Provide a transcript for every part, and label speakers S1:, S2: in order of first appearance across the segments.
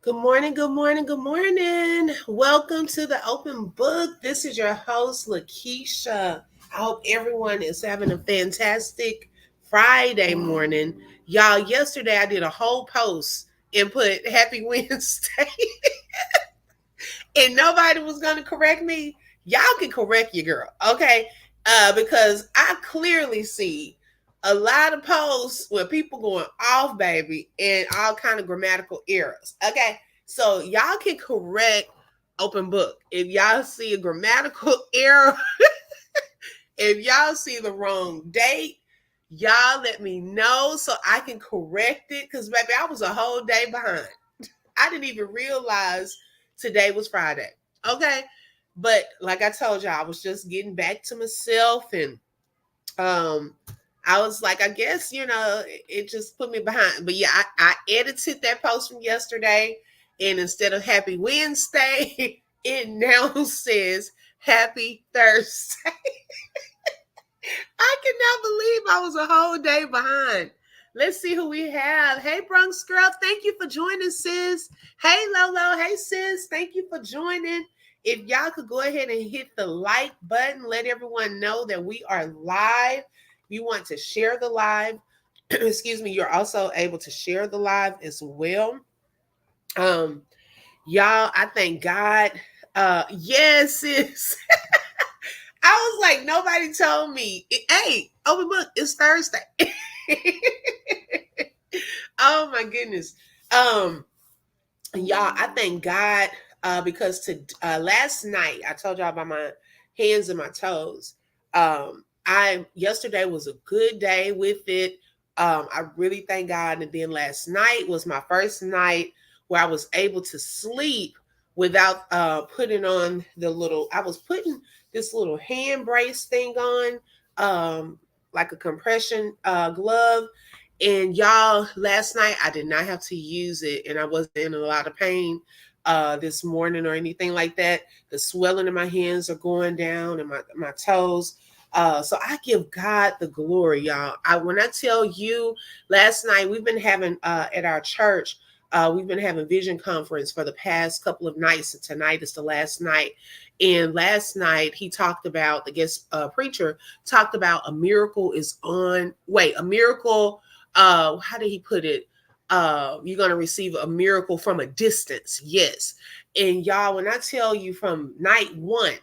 S1: Good morning, good morning, good morning. Welcome to the open book. This is your host, Lakeisha. I hope everyone is having a fantastic Friday morning. Y'all, yesterday I did a whole post and put Happy Wednesday, and nobody was going to correct me. Y'all can correct your girl, okay? Because I clearly see a lot of posts where people going off, baby, and all kind of grammatical errors. Okay, so y'all can correct open book if y'all see a grammatical error. If y'all see the wrong date, y'all let me know so I can correct it. Cause baby, I was a whole day behind. I didn't even realize today was Friday. Okay. But like I told y'all, I was just getting back to myself and um I was like, I guess, it just put me behind. But yeah, I edited that post from yesterday. And instead of Happy Wednesday, it now says Happy Thursday. I cannot believe I was a whole day behind. Let's see who we have. Hey, Bronx girl, thank you for joining, sis. Hey, Lolo. Hey, sis. Thank you for joining. If y'all could go ahead and hit the like button, let everyone know that we are live. If you want to share the live, excuse me, you're also able to share the live as well. Um, y'all, I thank God. Yes, sis. I was like, nobody told me. Hey, open book, it's Thursday. Oh my goodness. Um, y'all, I thank God because to last night I told y'all about my hands and my toes. I yesterday was a good day with it. I really thank God. And then last night was my first night where I was able to sleep without putting on the little. I was putting this little hand brace thing on, like a compression glove. And y'all, last night I did not have to use it, and I wasn't in a lot of pain this morning or anything like that. The swelling in my hands are going down, and my toes. So I give God the glory, y'all. When I tell you, last night we've been having at our church. We've been having vision conference for the past couple of nights, and tonight is the last night. And last night he talked about, the guest preacher talked about a miracle is on. Wait, a miracle. How did he put it? You're going to receive a miracle from a distance. Yes. And y'all, when I tell you from night one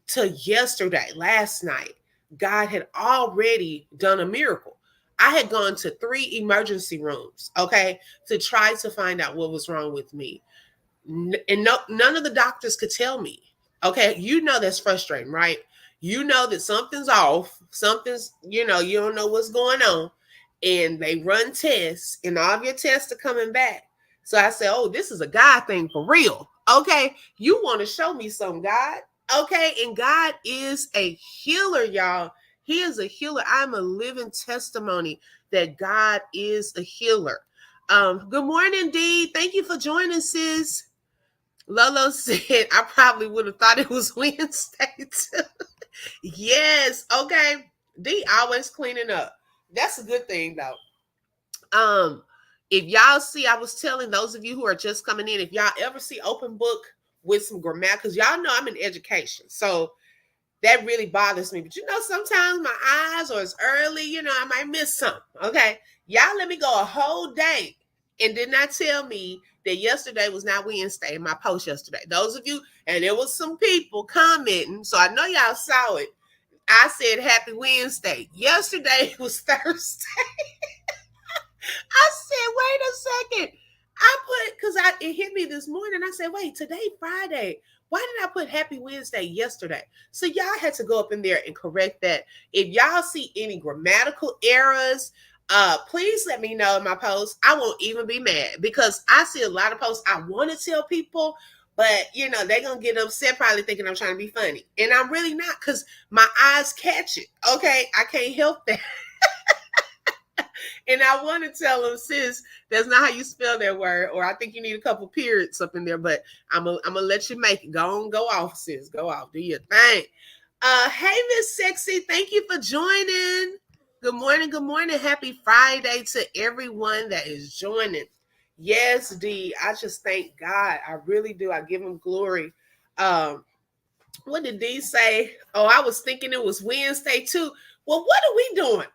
S1: to yesterday, last night, God had already done a miracle. I had gone to 3 emergency rooms, okay, to try to find out what was wrong with me. And none of the doctors could tell me. Okay, you know that's frustrating, right? You know that something's off, something's, you don't know what's going on, and they run tests, and all of your tests are coming back. So I said, oh, this is a God thing for real. Okay, you want to show me some, God. Okay, and God is a healer, y'all. He is a healer. I'm a living testimony that God is a healer. Good morning, Dee. Thank you for joining, sis. Lolo said, I probably would have thought it was Wednesday too. Yes. Okay. D always cleaning up. That's a good thing though. If y'all see, I was telling those of you who are just coming in, if y'all ever see open book with some grammar, because y'all know I'm in education. So that really bothers me. But sometimes my eyes, or it's early, I might miss something. Okay. Y'all let me go a whole day and did not tell me that yesterday was not Wednesday in my post yesterday. Those of you, and there was some people commenting, so I know y'all saw it. I said Happy Wednesday. Yesterday was Thursday. I said, wait a second. Because it hit me this morning. I said, wait, today Friday. Why did I put Happy Wednesday yesterday? So y'all had to go up in there and correct that. If y'all see any grammatical errors, please let me know in my post. I won't even be mad because I see a lot of posts I want to tell people, but they're gonna get upset, probably thinking I'm trying to be funny. And I'm really not, because my eyes catch it. Okay, I can't help that. And I want to tell them, sis, that's not how you spell that word. Or I think you need a couple periods up in there, but I'm gonna let you make it. Go off, sis. Go off. Do your thing. Hey, Miss Sexy, thank you for joining. Good morning. Happy Friday to everyone that is joining. Yes, D. I just thank God. I really do. I give him glory. Um, what did D say? Oh, I was thinking it was Wednesday too. Well, what are we doing?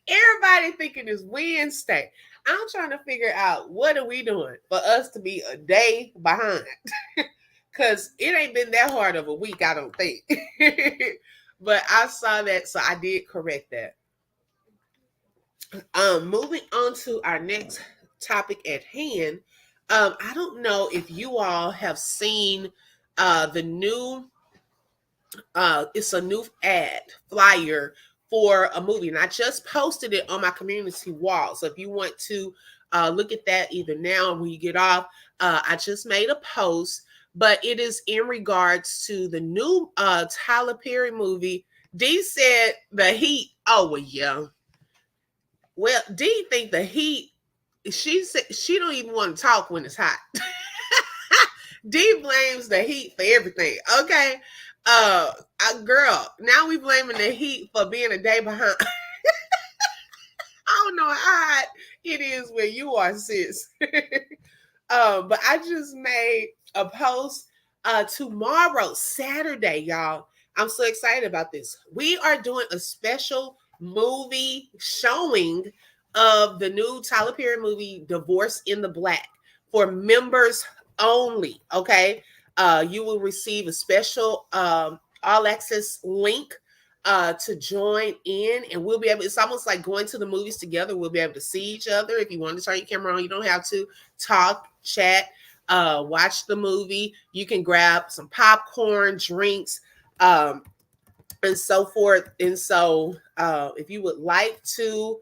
S1: Everybody thinking it's Wednesday. I'm trying to figure out what are we doing for us to be a day behind. Cause it ain't been that hard of a week, I don't think. But I saw that, so I did correct that. Moving on to our next topic at hand. I don't know if you all have seen the new it's a new ad flyer for a movie, and I just posted it on my community wall. So if you want to look at that either now or when you get off, I just made a post, but it is in regards to the new Tyler Perry movie. D said the heat. Oh well, yeah. Well, D think the heat. She said she don't even want to talk when it's hot. D blames the heat for everything. Okay. Girl, now we blaming the heat for being a day behind. I don't know how hot it is where you are, sis. But I just made a post tomorrow, Saturday, y'all. I'm so excited about this. We are doing a special movie showing of the new Tyler Perry movie, Divorce in the Black, for members only. Okay. You will receive a special all access link to join in, and we'll be able, it's almost like going to the movies together. We'll be able to see each other. If you want to turn your camera on, you don't have to talk, chat, watch the movie. You can grab some popcorn, drinks, and so forth. And so if you would like to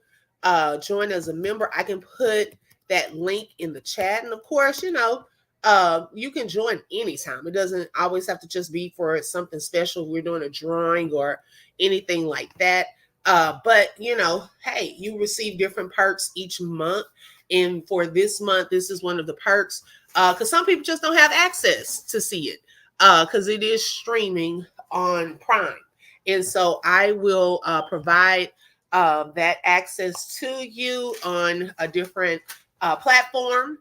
S1: join as a member, I can put that link in the chat. And of course, you can join anytime. It doesn't always have to just be for something special. We're doing a drawing or anything like that. But hey, you receive different perks each month. And for this month, this is one of the perks because some people just don't have access to see it because it is streaming on Prime. And so I will provide that access to you on a different platform.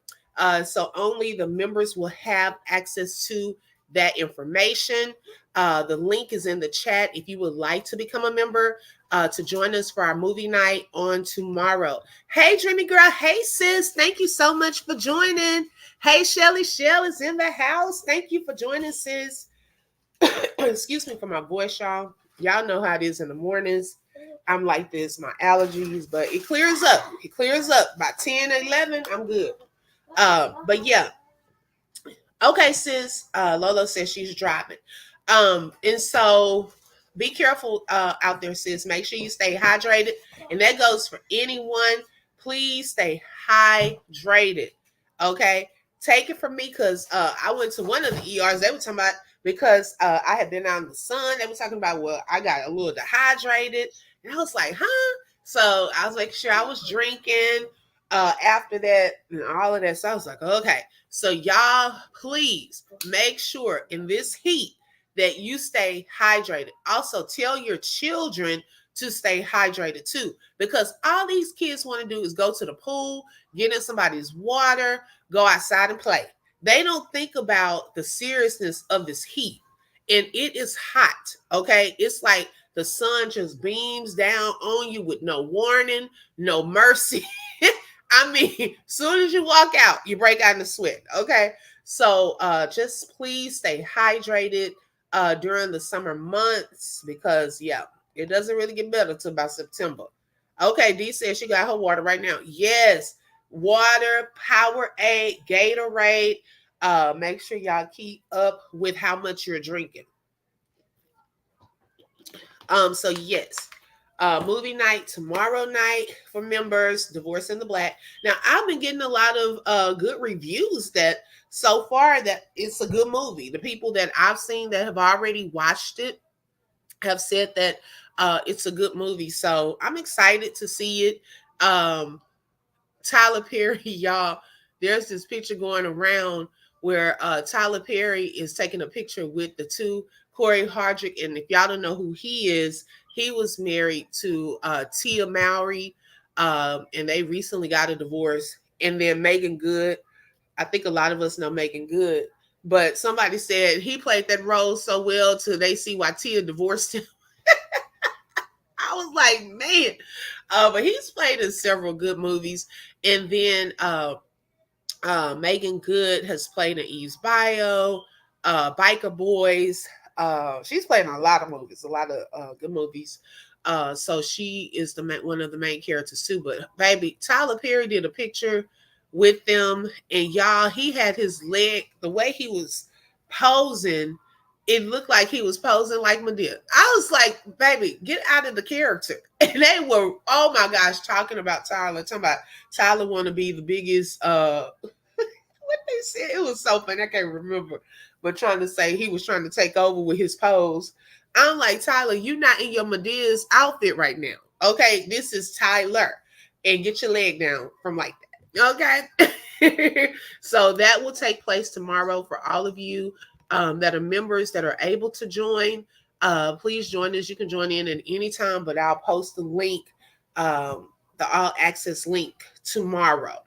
S1: So only the members will have access to that information. The link is in the chat if you would like to become a member to join us for our movie night on tomorrow. Hey, Dreamy Girl. Hey, sis. Thank you so much for joining. Hey, Shelly. Shell is in the house. Thank you for joining, sis. Excuse me for my voice, y'all. Y'all know how it is in the mornings. I'm like this, my allergies, but it clears up. It clears up by 10 or 11. I'm good. But yeah. Okay, sis. Lolo says she's driving. And so be careful out there, sis. Make sure you stay hydrated. And that goes for anyone. Please stay hydrated. Okay. Take it from me because I went to one of the ERs. They were talking about because I had been out in the sun. They were talking about, well, I got a little dehydrated. And I was like, huh? So I was like, sure, I was drinking after that and all of that. So I was like, okay. So y'all, please make sure in this heat that you stay hydrated. Also, tell your children to stay hydrated too, because all these kids want to do is go to the pool, get in somebody's water, go outside and play. They don't think about the seriousness of this heat. And it is hot, okay? It's like the sun just beams down on you with no warning, no mercy. I mean, soon as you walk out, you break out in the sweat. Okay. So just please stay hydrated during the summer months because yeah, it doesn't really get better till about September. Okay, D says she got her water right now. Yes, water, Powerade, Gatorade. Make sure y'all keep up with how much you're drinking. So yes, movie night tomorrow night for members, Divorce in the Black. Now I've been getting a lot of good reviews that so far that it's a good movie. The people that I've seen that have already watched it have said that it's a good movie. So I'm excited to see it. Tyler Perry, y'all, there's this picture going around where Tyler Perry is taking a picture with the two, Corey Hardrick. And if y'all don't know who he is, he was married to Tia Mowry. and they recently got a divorce. And then Megan Good, I think a lot of us know Megan Good, but somebody said he played that role so well till they see why Tia divorced him. I was like, man. But he's played in several good movies. And then Megan Good has played in Eve's Bio, Biker Boys. She's played in a lot of movies, a lot of good movies. So she is one of the main characters too. But baby, Tyler Perry did a picture with them, and y'all, he had his leg, the way he was posing, it looked like he was posing like Madea. I was like, baby, get out of the character. And they were, oh my gosh, talking about Tyler want to be the biggest what they said. It was so funny. I can't remember. But trying to say he was trying to take over with his pose. I'm like, Tyler, you're not in your Medea's outfit right now. Okay, this is Tyler. And get your leg down from like that. Okay. So that will take place tomorrow for all of you that are members that are able to join. Please join us. You can join in at any time, but I'll post the link, the all access link tomorrow.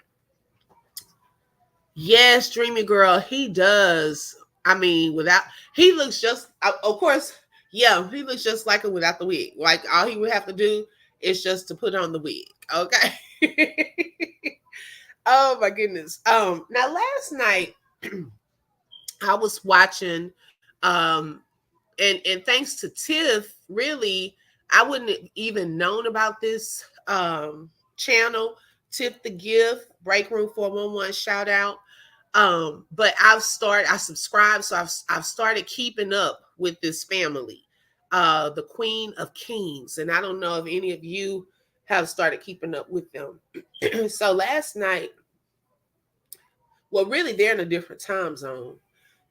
S1: Yes, Dreamy Girl, he does. I mean, he looks just, of course, yeah, he looks just like him without the wig. Like all he would have to do is just to put on the wig. Okay. Oh my goodness. Now last night I was watching, and thanks to Tiff, really, I wouldn't have even known about this channel, Tiff the Gift, Break Room 411, shout out. But I subscribed, so I've started keeping up with this family, the Queen of Kings, and I don't know if any of you have started keeping up with them. So last night, well, really, they're in a different time zone.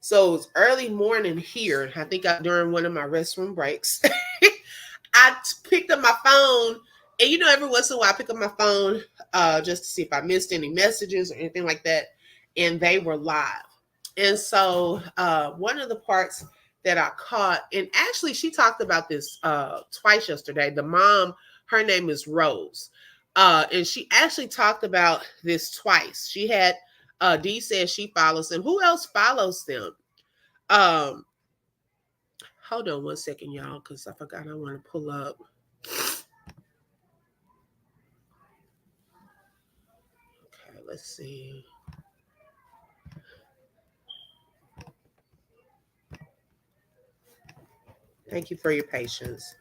S1: So it's early morning here. I think during one of my restroom breaks, I picked up my phone, and every once in a while I pick up my phone just to see if I missed any messages or anything like that. And they were live. And so one of the parts that I caught, and actually she talked about this twice yesterday. The mom, her name is Rose. And she actually talked about this twice. She had, Dee says she follows them. Who else follows them? Hold on one second, y'all, because I forgot I want to pull up. Okay, let's see. Thank you for your patience.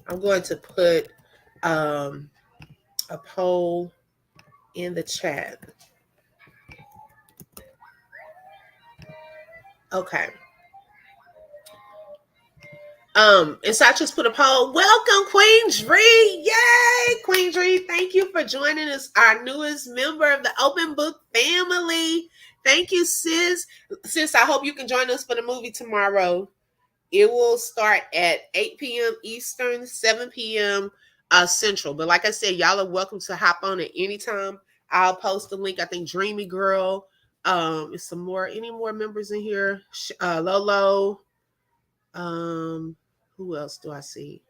S1: I'm going to put a poll in the chat. Okay. And so I just put a poll. Welcome, Queen Dree. Yay, Queen Dree. Thank you for joining us, our newest member of the Open Book family. Thank you, sis. Sis, I hope you can join us for the movie tomorrow. It will start at 8 p.m. Eastern, 7 p.m. Central. But like I said, y'all are welcome to hop on at any time. I'll post the link. I think Dreamy Girl. Is any more members in here? Lolo. Who else do I see?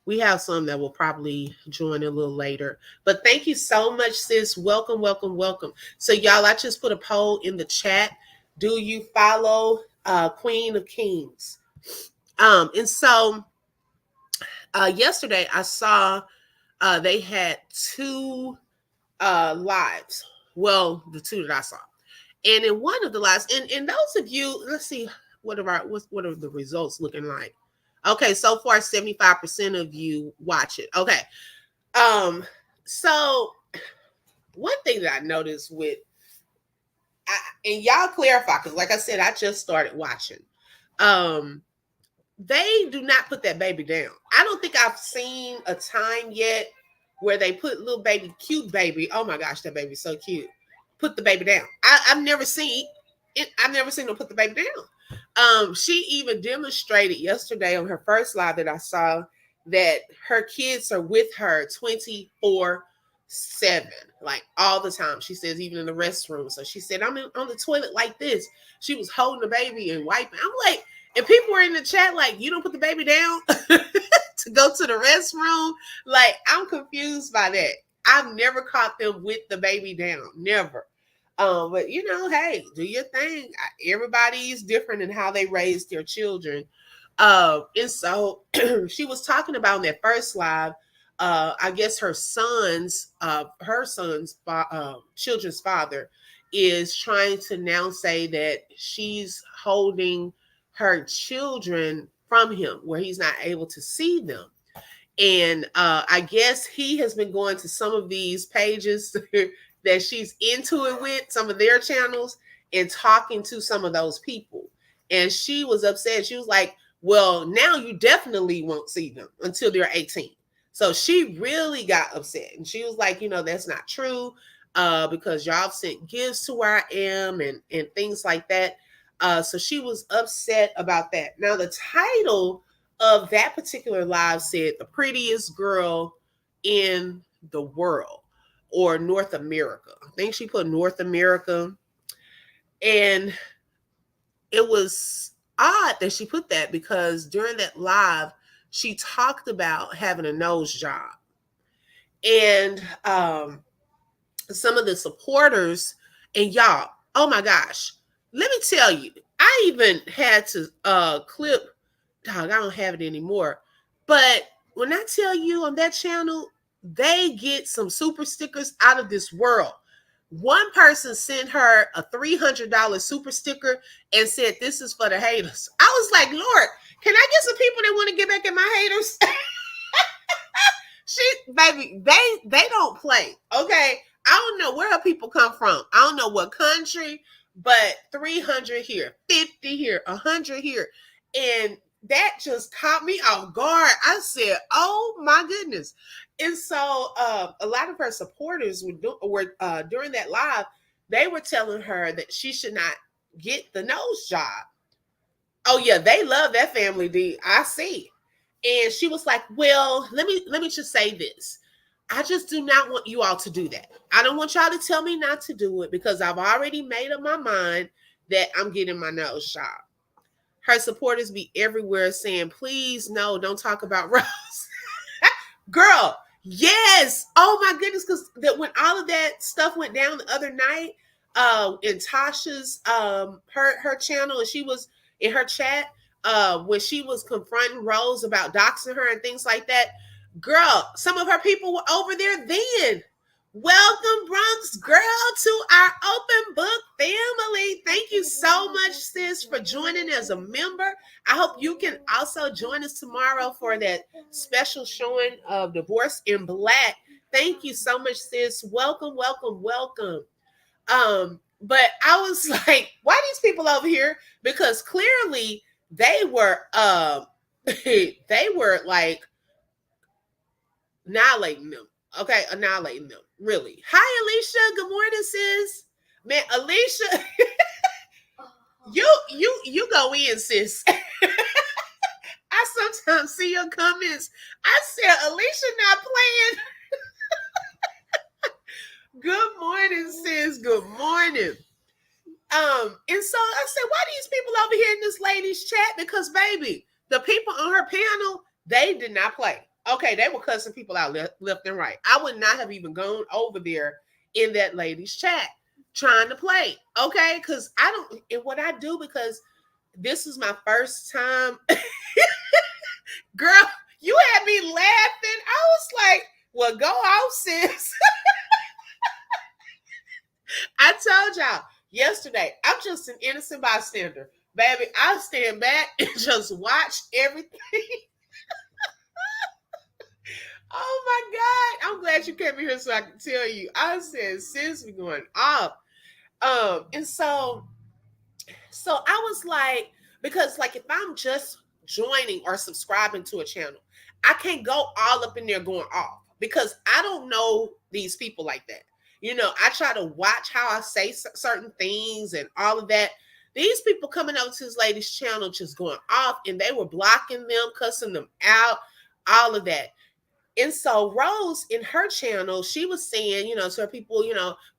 S1: We have some that will probably join a little later. But thank you so much, sis. Welcome, welcome, welcome. So y'all, I just put a poll in the chat. Do you follow Queen of Kings? And so yesterday I saw they had two lives. Well, the two that I saw. And in one of the lives, and those of you, let's see, what are the results looking like? Okay, so far 75% of you watch it. Okay. So one thing that I noticed and y'all clarify, because like I said, I just started watching. They do not put that baby down. I don't think I've seen a time yet where they put little baby, cute baby. Oh my gosh, that baby's so cute. Put the baby down. I've never seen it. I've never seen them put the baby down. She even demonstrated yesterday on her first live that I saw that her kids are with her 24/7, like all the time. She says even in the restroom. So she said, I'm on the toilet like this. She was holding the baby and wiping. I'm like, and people were in the chat like, you don't put the baby down. to go to the restroom. Like, I'm confused by that. I've never caught them with the baby down. Never. But hey, do your thing. Everybody's different in how they raise their children. And so she was talking about in that first live, I guess her son's children's father is trying to now say that she's holding her children from him where he's not able to see them. And I guess he has been going to some of these pages that she's into it with, some of their channels, and talking to some of those people. And she was upset. She was like, well, now you definitely won't see them until they're 18. So she really got upset. And she was like, that's not true, because y'all sent gifts to where I am and things like that. So she was upset about that. Now, the title of that particular live said the prettiest girl in the world, or North America. I think she put North America. And it was odd that she put that because during that live, she talked about having a nose job. And some of the supporters, and y'all, oh my gosh, let me tell you, I even had to clip, dog, I don't have it anymore. But when I tell you on that channel, they get some super stickers out of this world. One person sent her a $300 super sticker and said, this is for the haters. I was like, Lord, can I get some people that want to get back at my haters? Baby, they don't play. Okay. I don't know where people come from. I don't know what country, but 300 here, 50 here, 100 here. And that just caught me off guard. I said, oh my goodness. And so a lot of her supporters were during that live, they were telling her that she should not get the nose job. Oh yeah, they love that family, D. I see. And she was like, well, let me just say this. I just do not want you all to do that. I don't want y'all to tell me not to do it because I've already made up my mind that I'm getting my nose job. Her supporters be everywhere saying, please, no, don't talk about Rose. Girl, yes. Oh my goodness. Because when all of that stuff went down the other night, in Tasha's her channel, and she was in her chat, when she was confronting Rose about doxing her and things like that. Girl, some of her people were over there then. Welcome, Bronx girl, to our open book family. Thank you so much, sis, for joining as a member. I hope you can also join us tomorrow for that special showing of Divorce in Black. Thank you so much, sis. Welcome, welcome, welcome. But I was like, why these people over here? Because clearly they were they were like annihilating them. Okay, annihilating them. Really. Hi, Alicia. Good morning, sis. Man, Alicia, you go in, sis. I sometimes see your comments. I said, Alicia not playing. Good morning, sis. Good morning. And so I said, why these people over here in this lady's chat? Because, baby, the people on her panel, they did not play. Okay, they were cussing people out left and right. I would not have even gone over there in that lady's chat trying to play. Okay, because I don't, and what I do, because this is my first time. Girl, you had me laughing. I was like, well, go off, sis. I told y'all yesterday, I'm just an innocent bystander. Baby, I stand back and just watch everything. Oh my God. I'm glad you came here so I can tell you. I said, sis, we're going off. And so I was like, because like if I'm just joining or subscribing to a channel, I can't go all up in there going off because I don't know these people like that. I try to watch how I say certain things and all of that. These people coming over to this lady's channel just going off, and they were blocking them, cussing them out, all of that. And so Rose in her channel, she was saying, to her people,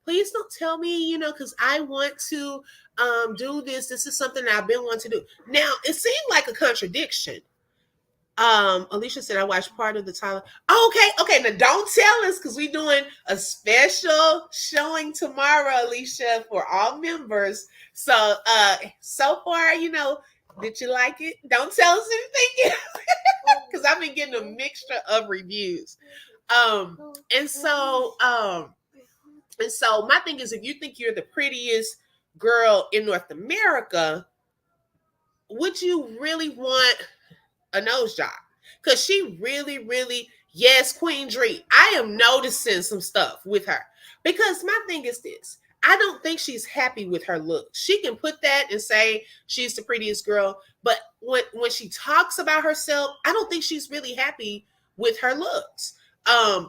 S1: please don't tell me, because I want to do this. This is something that I've been wanting to do. Now, it seemed like a contradiction. Alicia said I watched part of the Tyler. Oh, okay. Now don't tell us because we're doing a special showing tomorrow, Alicia, for all members. So so far, did you like it? Don't tell us anything because I've been getting a mixture of reviews. Um, and so my thing is, if you think you're the prettiest girl in North America, would you really want a nose job? Because she really, really, yes, Queen Dree. I am noticing some stuff with her. Because my thing is this. I don't think she's happy with her look. She can put that and say she's the prettiest girl, but when she talks about herself, I don't think she's really happy with her looks.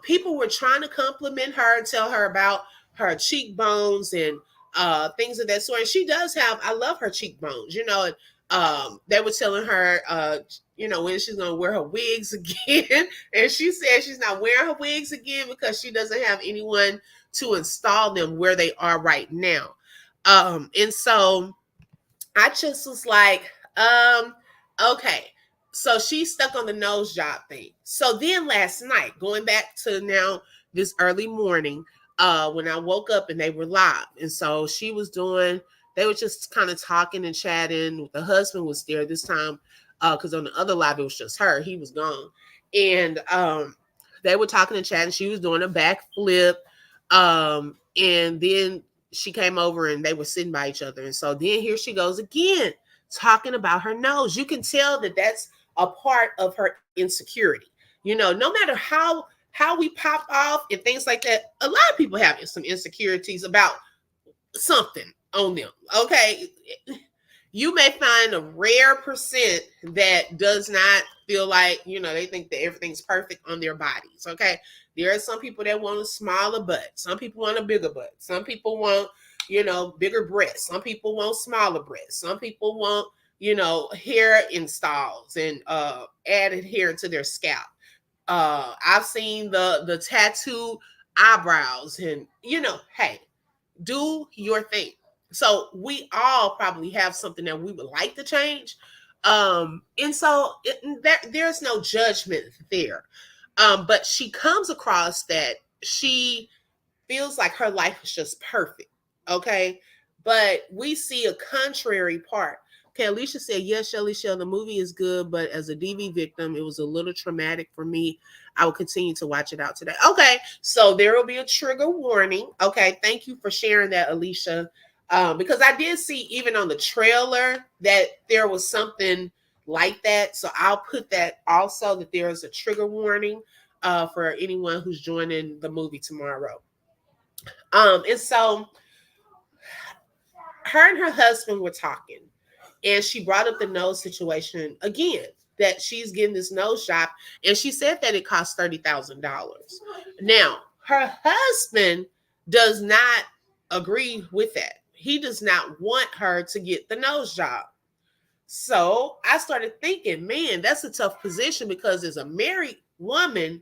S1: People were trying to compliment her and tell her about her cheekbones and things of that sort. And she does have, I love her cheekbones, and they were telling her when she's gonna wear her wigs again. And she said she's not wearing her wigs again because she doesn't have anyone to install them where they are right now. And so I just was like, okay. So she's stuck on the nose job thing. So then last night, going back to now this early morning, when I woke up and they were live. And so they were just kind of talking and chatting. The husband was there this time because on the other live, it was just her. He was gone. And they were talking and chatting. She was doing a backflip. And then she came over and they were sitting by each other. And so then here she goes again, talking about her nose. You can tell that that's a part of her insecurity. No matter how we pop off and things like that, a lot of people have some insecurities about something on them. Okay. You may find a rare percent that does not feel like, they think that everything's perfect on their bodies. Okay. There are some people that want a smaller butt. Some people want a bigger butt. Some people want, bigger breasts. Some people want smaller breasts. Some people want, hair installs and added hair to their scalp. I've seen the tattoo eyebrows and, hey, do your thing. So we all probably have something that we would like to change. And so there's no judgment there. But she comes across that she feels like her life is just perfect. Okay. But we see a contrary part. Okay, Alicia said, yes, Shelly Shell, the movie is good, but as a DV victim, it was a little traumatic for me. I will continue to watch it out today. Okay, so there will be a trigger warning. Okay, thank you for sharing that, Alicia. Because I did see even on the trailer that there was something like that. So I'll put that also, that there is a trigger warning for anyone who's joining the movie tomorrow. And so her and her husband were talking, and she brought up the nose situation again, that she's getting this nose job, and she said that it costs $30,000. Now, her husband does not agree with that. He does not want her to get the nose job. So I started thinking, man, that's a tough position, because as a married woman,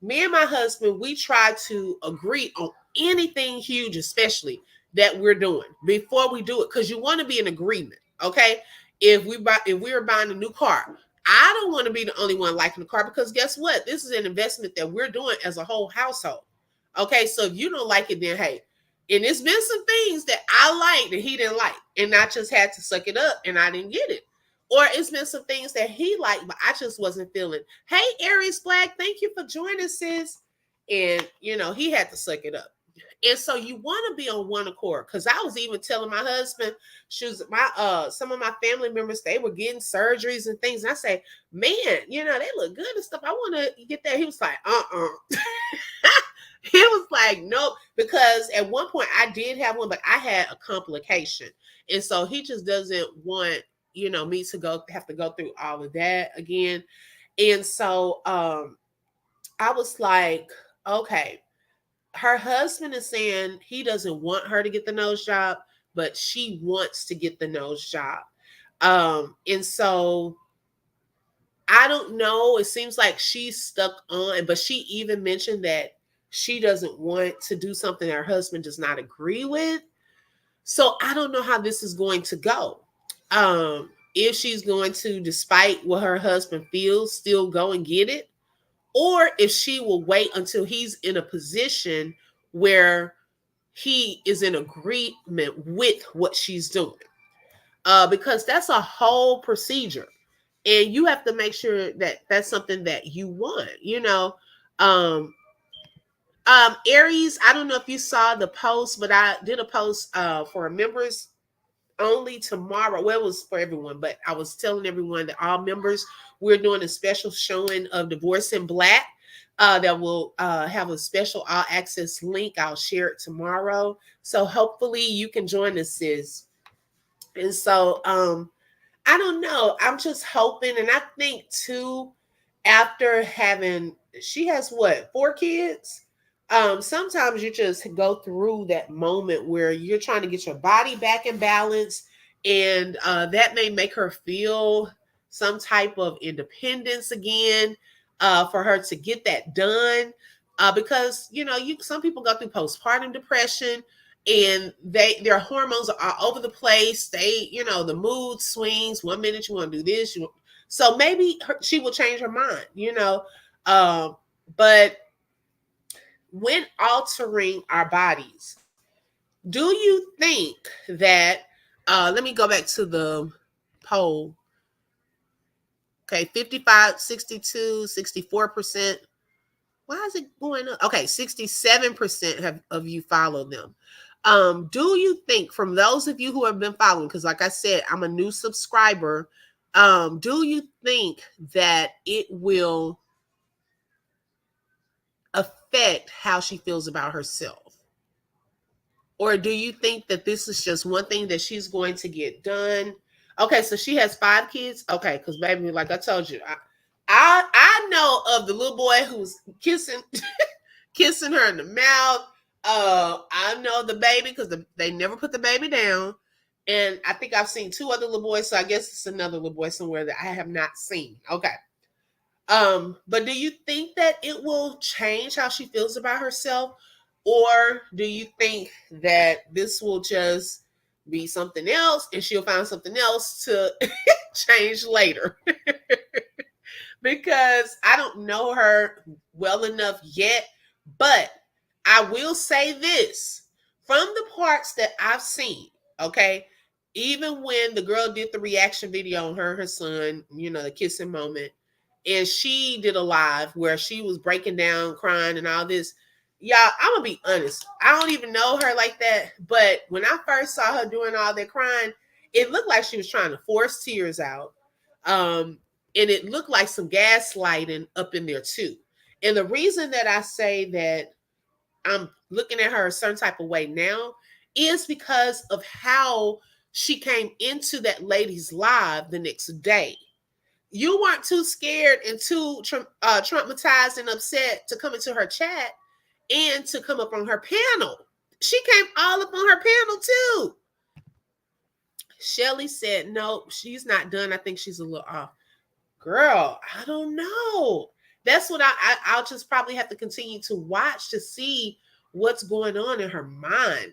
S1: me and my husband, we try to agree on anything huge, especially that we're doing before we do it, because you want to be in agreement. Okay, if we were buying a new car, I don't want to be the only one liking the car, because guess what? This is an investment that we're doing as a whole household. Okay, so if you don't like it, then hey, and it's been some things that I liked that he didn't like, and I just had to suck it up, and I didn't get it. Or it's been some things that he liked, but I just wasn't feeling. Hey, Aries Flag, thank you for joining, sis. And he had to suck it up. And so you want to be on one accord. Because I was even telling my husband, some of my family members, they were getting surgeries and things. And I say, man, they look good and stuff. I want to get that. He was like, He was like, nope. Because at one point I did have one, but I had a complication. And so he just doesn't want, me to have to go through all of that again. And so I was like, okay, her husband is saying he doesn't want her to get the nose job, but she wants to get the nose job. And so I don't know. It seems like she's stuck on, but she even mentioned that she doesn't want to do something that her husband does not agree with. So I don't know how this is going to go. if she's going to, despite what her husband feels, still go and get it, or if she will wait until he's in a position where he is in agreement with what she's doing. Because that's a whole procedure. And you have to make sure that that's something that you want, Um, Aries, I don't know if you saw the post, but I did a post for members only tomorrow. Well, it was for everyone, but I was telling everyone that all members, we're doing a special showing of Divorce in Black. That will have a special all access link. I'll share it tomorrow. So hopefully you can join us, sis. And so I don't know. I'm just hoping, and I think too, after having, she has what, 4 kids? Sometimes you just go through that moment where you're trying to get your body back in balance, and that may make her feel some type of independence again, for her to get that done. Because some people go through postpartum depression, and their hormones are all over the place. The mood swings. One minute you want to do this, so maybe she will change her mind. But when altering our bodies, do you think that? Let me go back to the poll. Okay, 55, 62, 64%. Why is it going up? Okay, 67% of you follow them. Do you think, from those of you who have been following, because like I said, I'm a new subscriber, do you think that it will affect how she feels about herself? Or do you think that this is just one thing that she's going to get done? Okay, so she has 5 kids. Okay, because baby, like I told you, I know of the little boy who's kissing kissing her in the mouth. I know the baby because they never put the baby down. And I think I've seen 2 other little boys, so I guess it's another little boy somewhere that I have not seen. Okay. But do you think that it will change how she feels about herself? Or do you think that this will just be something else and she'll find something else to change later? Because I don't know her well enough yet, but I will say this, from the parts that I've seen, okay, even when the girl did the reaction video on her and her son, the kissing moment, and she did a live where she was breaking down, crying, and all this. Y'all, I'm gonna be honest. I don't even know her like that, but when I first saw her doing all that crying, it looked like she was trying to force tears out. And it looked like some gaslighting up in there too. And the reason that I say that I'm looking at her a certain type of way now is because of how she came into that lady's live the next day. You weren't too scared and too traumatized and upset to come into her chat and to come up on her panel. She came all up on her panel too. Shelly said, no, she's not done. I think she's a little off. Girl, I don't know. That's what I'll just probably have to continue to watch to see what's going on in her mind.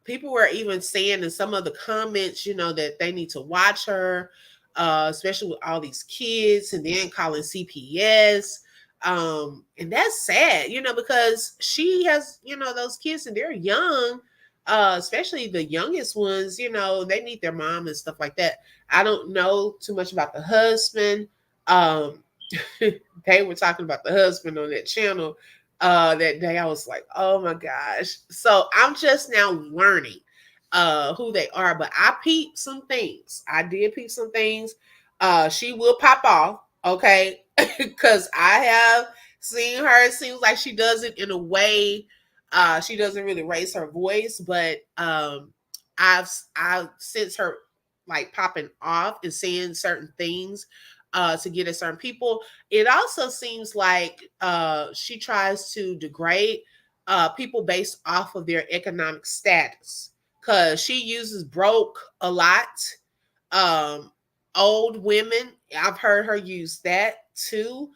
S1: People were even saying in some of the comments, that they need to watch her, especially with all these kids, and then calling CPS. And that's sad, because she has, those kids and they're young, especially the youngest ones, they need their mom and stuff like that. I don't know too much about the husband. They were talking about the husband on that channel that day. I was like, oh my gosh. So I'm just now learning who they are, but I peeped some things. I did peep some things. She will pop off, okay? Because I have seen her. It seems like she does it in a way. She doesn't really raise her voice, but I've sensed her like popping off and saying certain things to get at certain people. It also seems like she tries to degrade people based off of their economic status, because she uses broke a lot. Um, Old women, I've heard her use that too.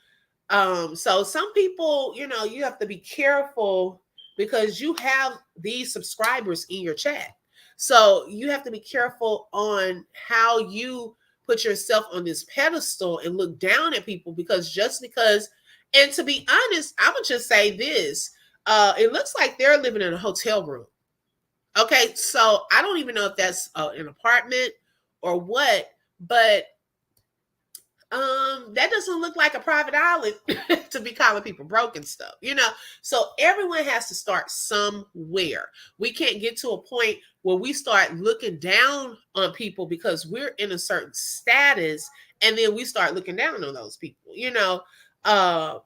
S1: So some people, you have to be careful because you have these subscribers in your chat. So you have to be careful on how you put yourself on this pedestal and look down at people, because just because, and to be honest, I would just say this. It looks like they're living in a hotel room. Okay, so I don't even know if that's an apartment or what, but that doesn't look like a private island to be calling people broke and stuff, you know. So everyone has to start somewhere. We can't get to a point where we start looking down on people because we're in a certain status, and then we start looking down on those people, you know.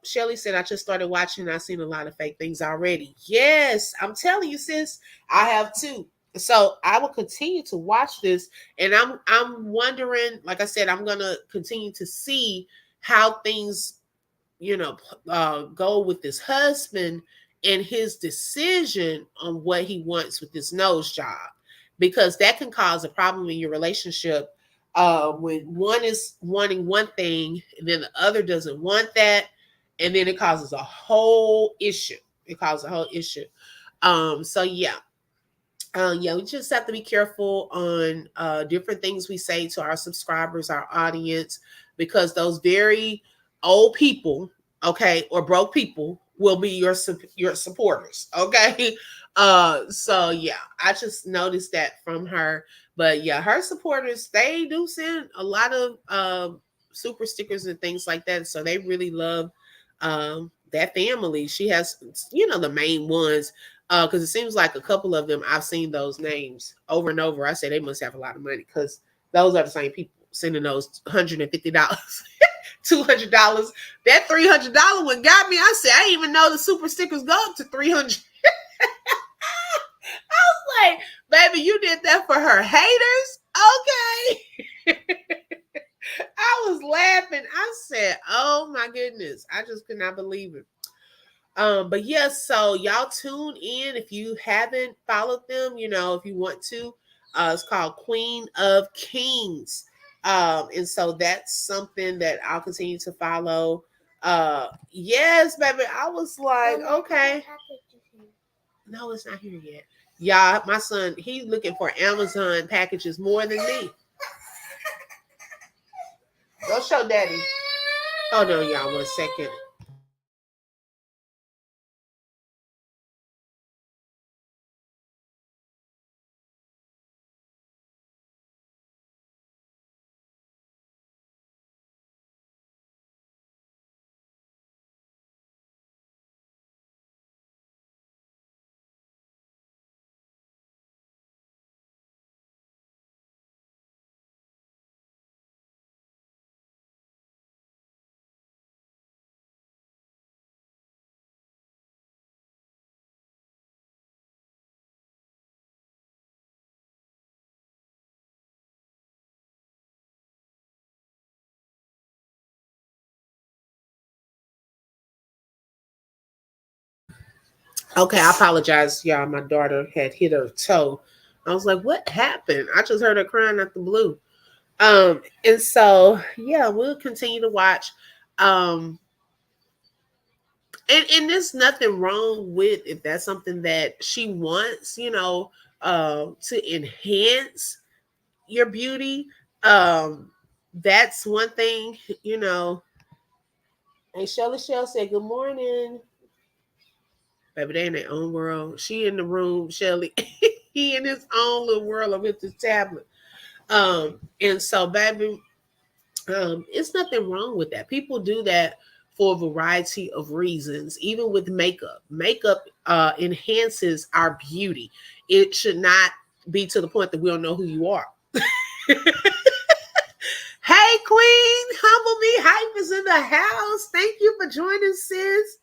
S1: Shelly said, I just started watching, I've seen a lot of fake things already. Yes, I'm telling you, sis, I have too. So I will continue to watch this, and I'm wondering, like I said, I'm gonna continue to see how things, you know, go with this husband and his decision on what he wants with this nose job, because that can cause a problem in your relationship, when one is wanting one thing and then the other doesn't want that, and then it causes a whole issue. It causes a whole issue. So yeah, yeah, we just have to be careful on different things we say to our subscribers, our audience, because those very old people, okay, or broke people will be your supporters, okay. So yeah, I just noticed that from her, but yeah, her supporters, they do send a lot of super stickers and things like that, so they really love that family. She has, you know, the main ones, because it seems like a couple of them, I've seen those names over and over. I say they must have a lot of money, because those are the same people sending those $150, $200. That $300 one got me. I said, I didn't even know the super stickers go up to 300. I was like, baby, you did that for her haters? Okay. I was laughing. I said, oh my goodness. I just could not believe it. But yes, so y'all tune in if you haven't followed them, you know, if you want to. It's called Queen of Kings. And so that's something that I'll continue to follow. Yes, baby. I was like, okay. No, it's not here yet. Yeah, my son, he's looking for Amazon packages more than me. Go show daddy. Hold on, y'all, 1 second. Okay, I apologize, y'all. My daughter had hit her toe. I was like, what happened? I just heard her crying at the blue. And so yeah, we'll continue to watch. Um, and there's nothing wrong with if that's something that she wants, you know, to enhance your beauty. That's one thing, you know. And Shelly Shell said, good morning. Baby, they in their own world. She in the room, Shelly. He in his own little world with his tablet. And so, baby, it's nothing wrong with that. People do that for a variety of reasons, even with makeup. Makeup enhances our beauty. It should not be to the point that we don't know who you are. Hey, Queen, Humble Me Hype is in the house. Thank you for joining, sis.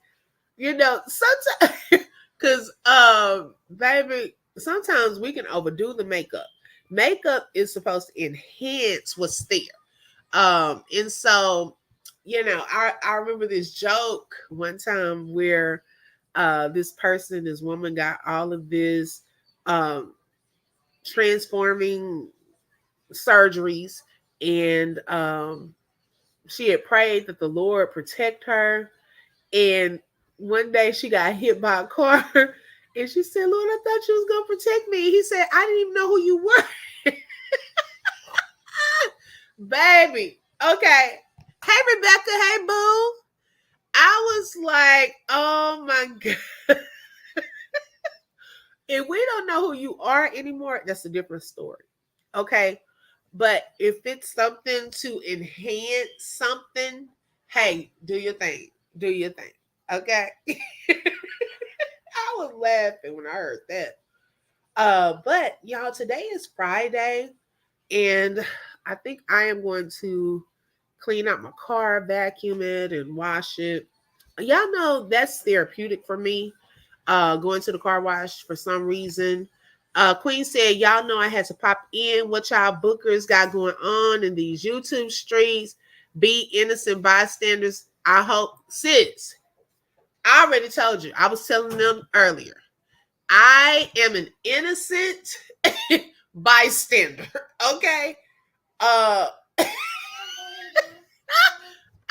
S1: You know, sometimes, because, baby, sometimes we can overdo the makeup. Makeup is supposed to enhance what's there. And so, you know, I remember this joke one time where this woman got all of this um transforming surgeries, and she had prayed that the Lord protect her, and one day she got hit by a car And she said, Lord, I thought you was going to protect me. He said, I didn't even know who you were. Baby. Okay. Hey, Rebecca. Hey, boo. I was like, oh my God. If we don't know who you are anymore, that's a different story. Okay. But if it's something to enhance something, hey, do your thing. Do your thing. Okay. I was laughing when I heard that. But y'all, today is Friday, and I think I am going to clean out my car, vacuum it, and wash it. Y'all know that's therapeutic for me. Going to the car wash for some reason. Queen said, y'all know I had to pop in. What y'all bookers got going on in these YouTube streets? Be innocent bystanders. I hope, sis. I already told you. I was telling them earlier. I am an innocent bystander. Okay. Uh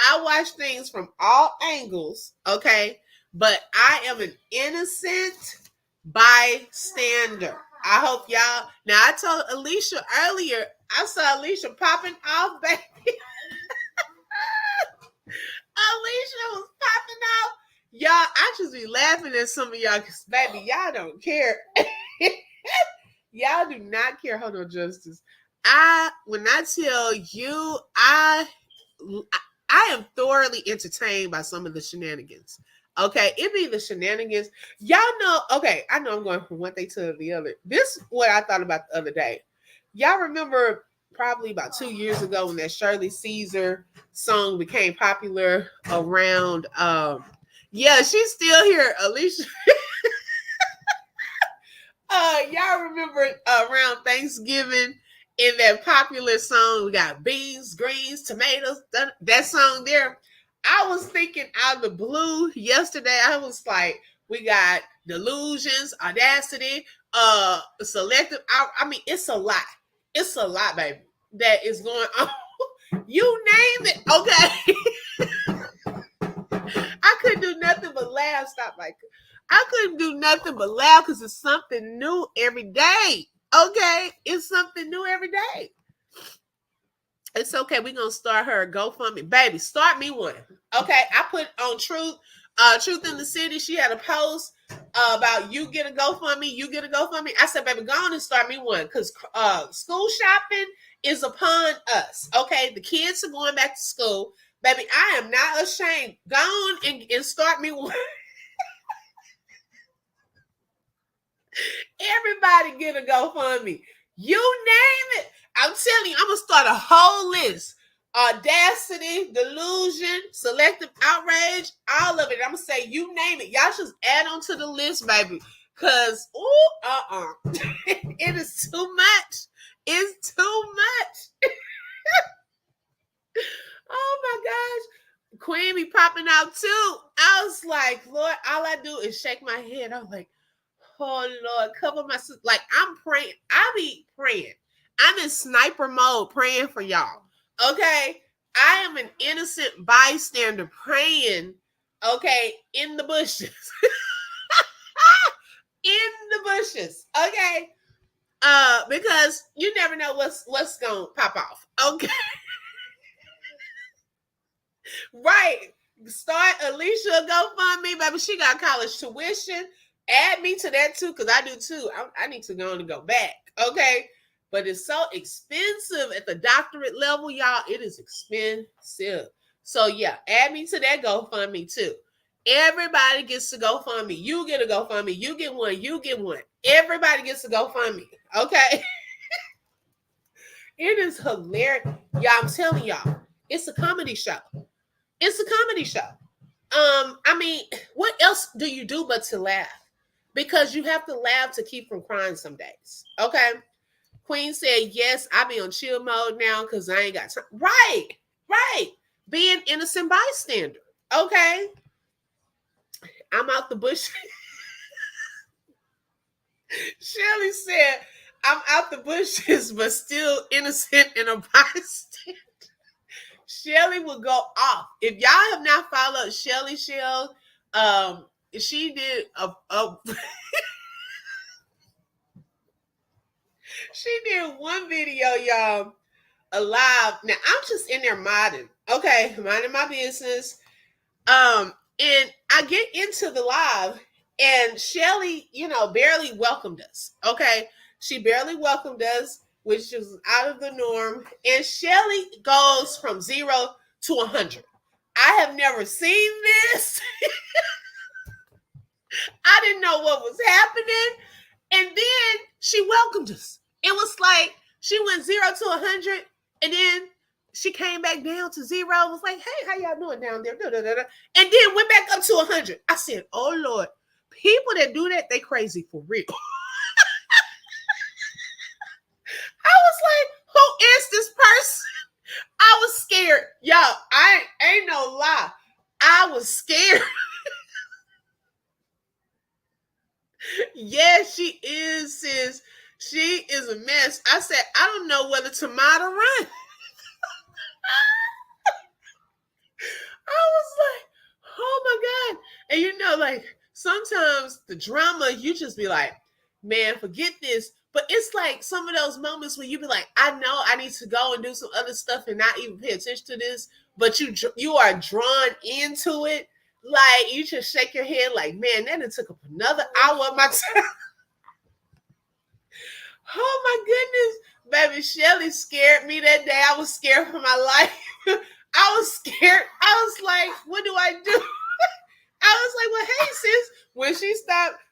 S1: I watch things from all angles, okay? But I am an innocent bystander. I hope y'all. Now, I told Alicia earlier, I saw Alicia popping off, baby. Alicia was popping off. Y'all, I just be laughing at some of y'all because, baby, y'all don't care. Y'all do not care. Hold on, Justice. When I tell you, I am thoroughly entertained by some of the shenanigans. Okay, it be the shenanigans. Y'all know, okay, I know I'm going from one thing to the other. This is what I thought about the other day. Y'all remember probably about 2 years ago when that Shirley Caesar song became popular around yeah, she's still here, Alicia. Y'all remember around Thanksgiving in that popular song, we got beans, greens, tomatoes, that song there. I was thinking out of the blue yesterday. I was like, we got delusions, audacity, selective. I mean, it's a lot. It's a lot, baby, that is going on. You name it. Okay. I couldn't do nothing but laugh. Stop, like I couldn't do nothing but laugh because it's something new every day. Okay, it's something new every day. It's okay. We're gonna start her a GoFundMe, baby. Start me one. Okay, I put on Truth in the City. She had a post about you get a GoFundMe, you get a GoFundMe. I said, baby, go on and start me one because school shopping is upon us. Okay, the kids are going back to school. Baby, I am not ashamed. Go on and start me one. Everybody get a GoFundMe. You name it. I'm telling you, I'm gonna start a whole list. Audacity, delusion, selective outrage, all of it. I'm gonna say you name it. Y'all just add on to the list, baby. Cause it is too much. It's too much. Oh my gosh. Queen be popping out too. I was like, Lord, all I do is shake my head. I'm like, oh Lord, cover my like I'm praying. I be praying. I'm in sniper mode praying for y'all. Okay. I am an innocent bystander praying, okay, in the bushes. In the bushes. Okay. Because you never know what's gonna pop off. Okay. Right. Start Alicia GoFundMe, baby. She got college tuition. Add me to that too, because I do too. I need to go and go back. Okay. But it's so expensive at the doctorate level, y'all. It is expensive. So yeah, add me to that GoFundMe too. Everybody gets to GoFundMe. You get a GoFundMe. You get one. You get one. Everybody gets to GoFundMe. Okay. It is hilarious. Y'all, I'm telling y'all, it's a comedy show. It's a comedy show. I mean, what else do you do but to laugh? Because you have to laugh to keep from crying some days. Okay. Queen said, yes, I be on chill mode now because I ain't got time. Right, right. Being innocent bystander. Okay. I'm out the bush. Shirley said, I'm out the bushes, but still innocent and a bystander. Shelly will go off. If y'all have not followed Shelly Shell, she did a She did one video, y'all, alive. Now I'm just in there modding. Okay, minding my business. And I get into the live, and Shelly, barely welcomed us. Okay, she barely welcomed us, which is out of the norm. And Shelly goes from 0 to 100. I have never seen this. I didn't know what was happening. And then she welcomed us. It was like she went 0 to 100, and then she came back down to 0. Was like, hey, how y'all doing down there? And then went back up to 100. I said, oh Lord, people that do that, they crazy for real. I was like, who is this person? I was scared. Y'all, I ain't no lie. I was scared. Yes, she is, sis. She is a mess. I said, I don't know whether to mod or run. I was like, oh my God. And like sometimes the drama, you just be like, man, forget this. But it's like some of those moments where you be like, I know I need to go and do some other stuff and not even pay attention to this, but you are drawn into it. Like you just shake your head like, man, that took up another hour of my time. Oh my goodness. Baby, Shelly scared me that day. I was scared for my life. I was scared. I was like, what do I do? I was like, well, hey, sis.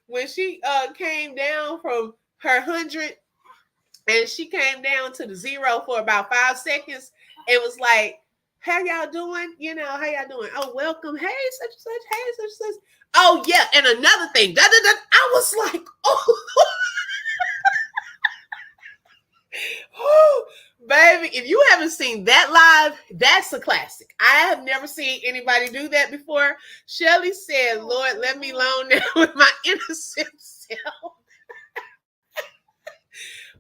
S1: When she came down from her 100 and she came down to the 0 for about 5 seconds, it was like, how y'all doing? How y'all doing? Oh, welcome. Hey, such and such. Hey, such and such. Oh, yeah. And another thing. I was like, oh. Oh, baby, if you haven't seen that live, that's a classic. I have never seen anybody do that before. Shelly said, Lord, let me alone now with my innocent self.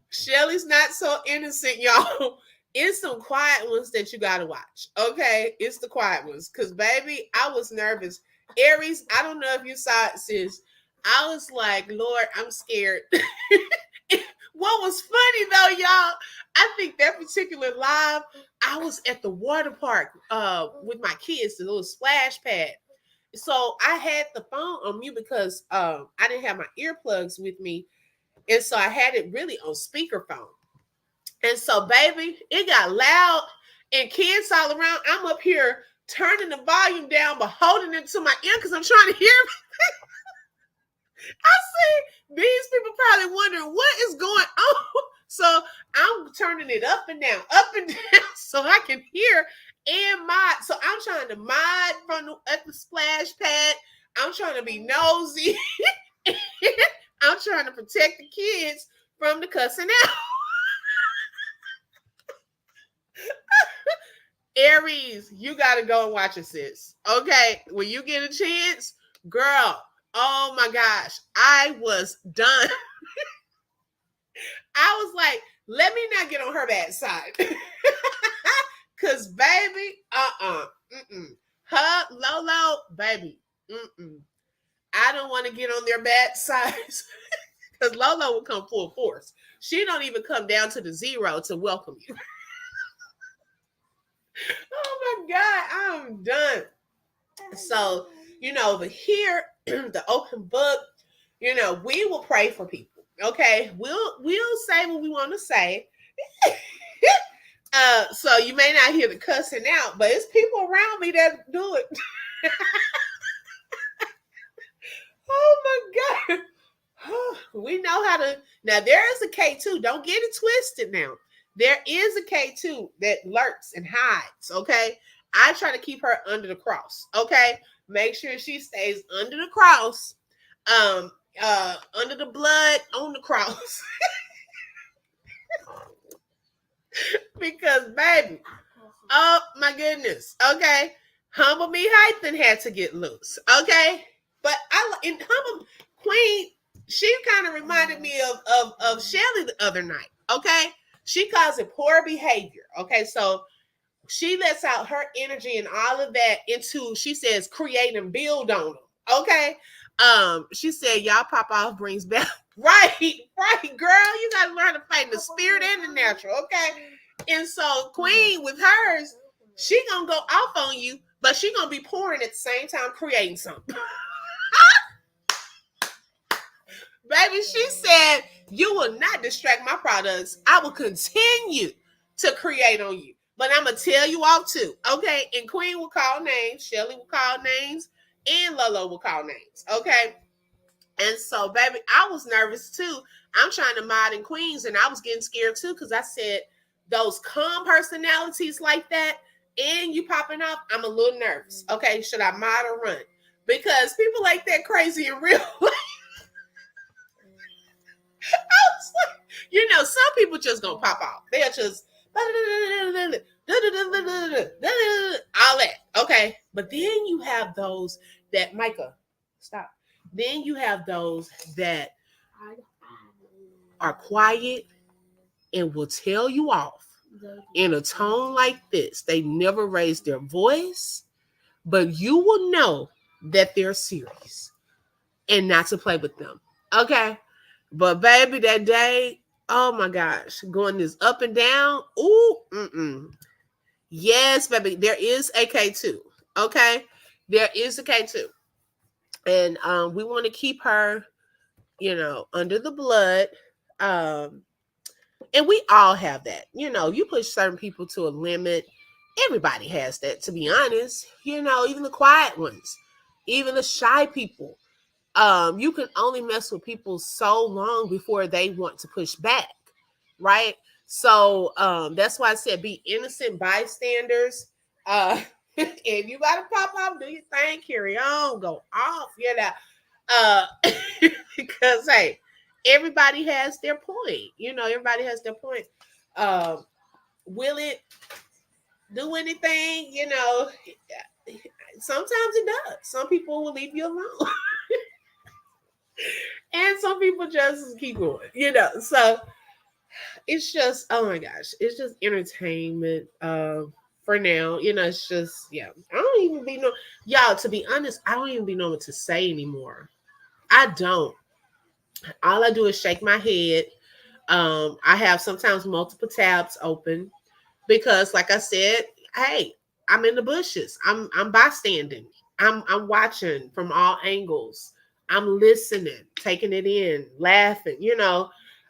S1: Shelly's not so innocent, y'all. It's some quiet ones that you gotta watch. Okay, it's the quiet ones. Cause baby, I was nervous. Aries, I don't know if you saw it, sis. I was like, Lord, I'm scared. What was funny though, y'all, I think that particular live, I was at the water park with my kids, the little splash pad. So I had the phone on mute because I didn't have my earplugs with me. And so I had it really on speakerphone. And so, baby, it got loud and kids all around. I'm up here turning the volume down, but holding it to my ear because I'm trying to hear. I see these people probably wondering what is going on. So I'm turning it up and down, so I can hear and mod. So I'm trying to mod at the splash pad. I'm trying to be nosy. I'm trying to protect the kids from the cussing out. Aries, you got to go and watch it, sis. Okay, when you get a chance, girl, oh my gosh, I was done. I was like, let me not get on her bad side. Because, baby, her, Lolo, baby, I don't want to get on their bad sides. Because Lolo will come full force. She don't even come down to the 0 to welcome you. Oh my God, I'm done. So, over here, the open book, we will pray for people. Okay, we'll say what we want to say. So you may not hear the cussing out, but it's people around me that do it. Oh my God. We know how to. Now there is a K2. Don't get it twisted now. There is a K2 that lurks and hides. Okay. I try to keep her under the cross. Okay. Make sure she stays under the cross. Under the blood on the cross. Because, baby, oh my goodness. Okay. Humble Me Hyphen had to get loose. Okay. But in Humble Queen, she kind of reminded me of Shelly the other night. Okay. She calls it poor behavior. Okay. So she lets out her energy and all of that into, she says, create and build on them. Okay. She said, y'all pop off brings back. Right, right, girl. You gotta learn to fight in the spirit and the natural, okay? And so Queen with hers, she gonna go off on you, but she gonna be pouring at the same time, creating something. Baby, she said, you will not distract my products. I will continue to create on you. But I'm going to tell you all too, okay? And Queen will call names, Shelly will call names, and Lolo will call names, okay? And so, baby, I was nervous too. I'm trying to mod in Queens, and I was getting scared too because I said those calm personalities like that, and you popping off, I'm a little nervous. Okay, should I mod or run? Because people like that crazy in real life. You know, some people just gonna pop off. They'll just all that. Okay. But then you have those that Micah, stop. Then you have those that are quiet and will tell you off in a tone like this. They never raise their voice, but you will know that they're serious and not to play with them. Okay. But baby, that day, oh my gosh, going this up and down. Ooh, yes, baby, there is a K2. Okay, there is a K2, and we want to keep her, you know, under the blood. And we all have that. You know, you push certain people to a limit. Everybody has that, to be honest. You know, even the quiet ones, even the shy people. You can only mess with people so long before they want to push back, right? So that's why I said be innocent bystanders. If you gotta pop off, do your thing, carry on, go off, you know. Uh, because hey, everybody has their point. You know, everybody has their point. Will it do anything? You know, sometimes it does. Some people will leave you alone. And some people just keep going, you know. So it's just, oh my gosh, it's just entertainment. For now, you know, it's just, yeah. I don't even be know, y'all. To be honest, I don't even be knowing what to say anymore. I don't. All I do is shake my head. I have sometimes multiple tabs open because, like I said, hey, I'm in the bushes. I'm bystanding. I'm watching from all angles. I'm listening, taking it in, laughing. You know,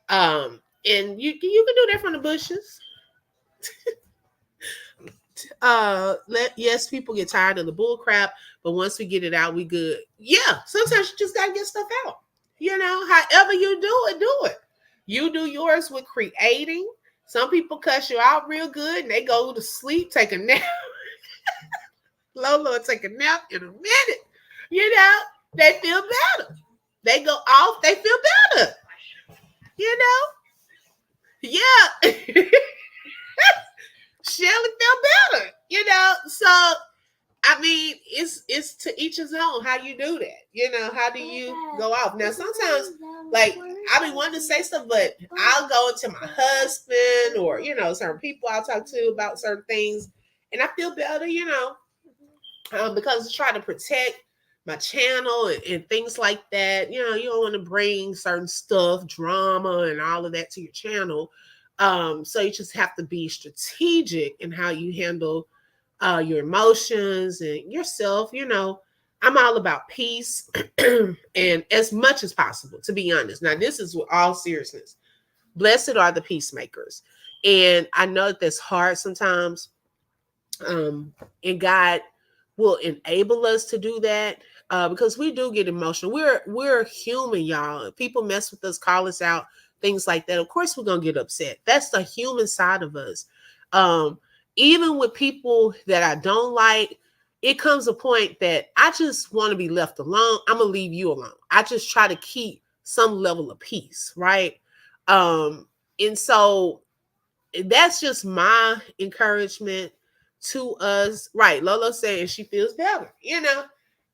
S1: and you can do that from the bushes. Yes, people get tired of the bull crap, but once we get it out, we good. Yeah, sometimes you just gotta get stuff out. You know, however you do it. You do yours with creating. Some people cuss you out real good and they go to sleep, take a nap. Lolo take a nap in a minute. You know, they feel better. They go off, they feel better. You know? Yeah. Shelly feel better. You know, so I mean, it's to each his own how you do that. You know, how do you go off? Now sometimes like I be wanting to say stuff, but I'll go to my husband or, you know, certain people I'll talk to about certain things and I feel better, you know, because I try to protect my channel and things like that. You know, you don't want to bring certain stuff, drama, and all of that to your channel. So you just have to be strategic in how you handle your emotions and yourself. You know, I'm all about peace and as much as possible, to be honest. Now, this is with all seriousness. Blessed are the peacemakers. And I know that that's hard sometimes. And God will enable us to do that because we do get emotional. We're human, y'all. If people mess with us, call us out, things like that. Of course, we're gonna get upset. That's the human side of us. Um, Even with people that I don't like, it comes a point that I just want to be left alone. I'm gonna leave you alone. I just try to keep some level of peace, right? And so that's just my encouragement to us. Right. Lolo saying she feels better, you know,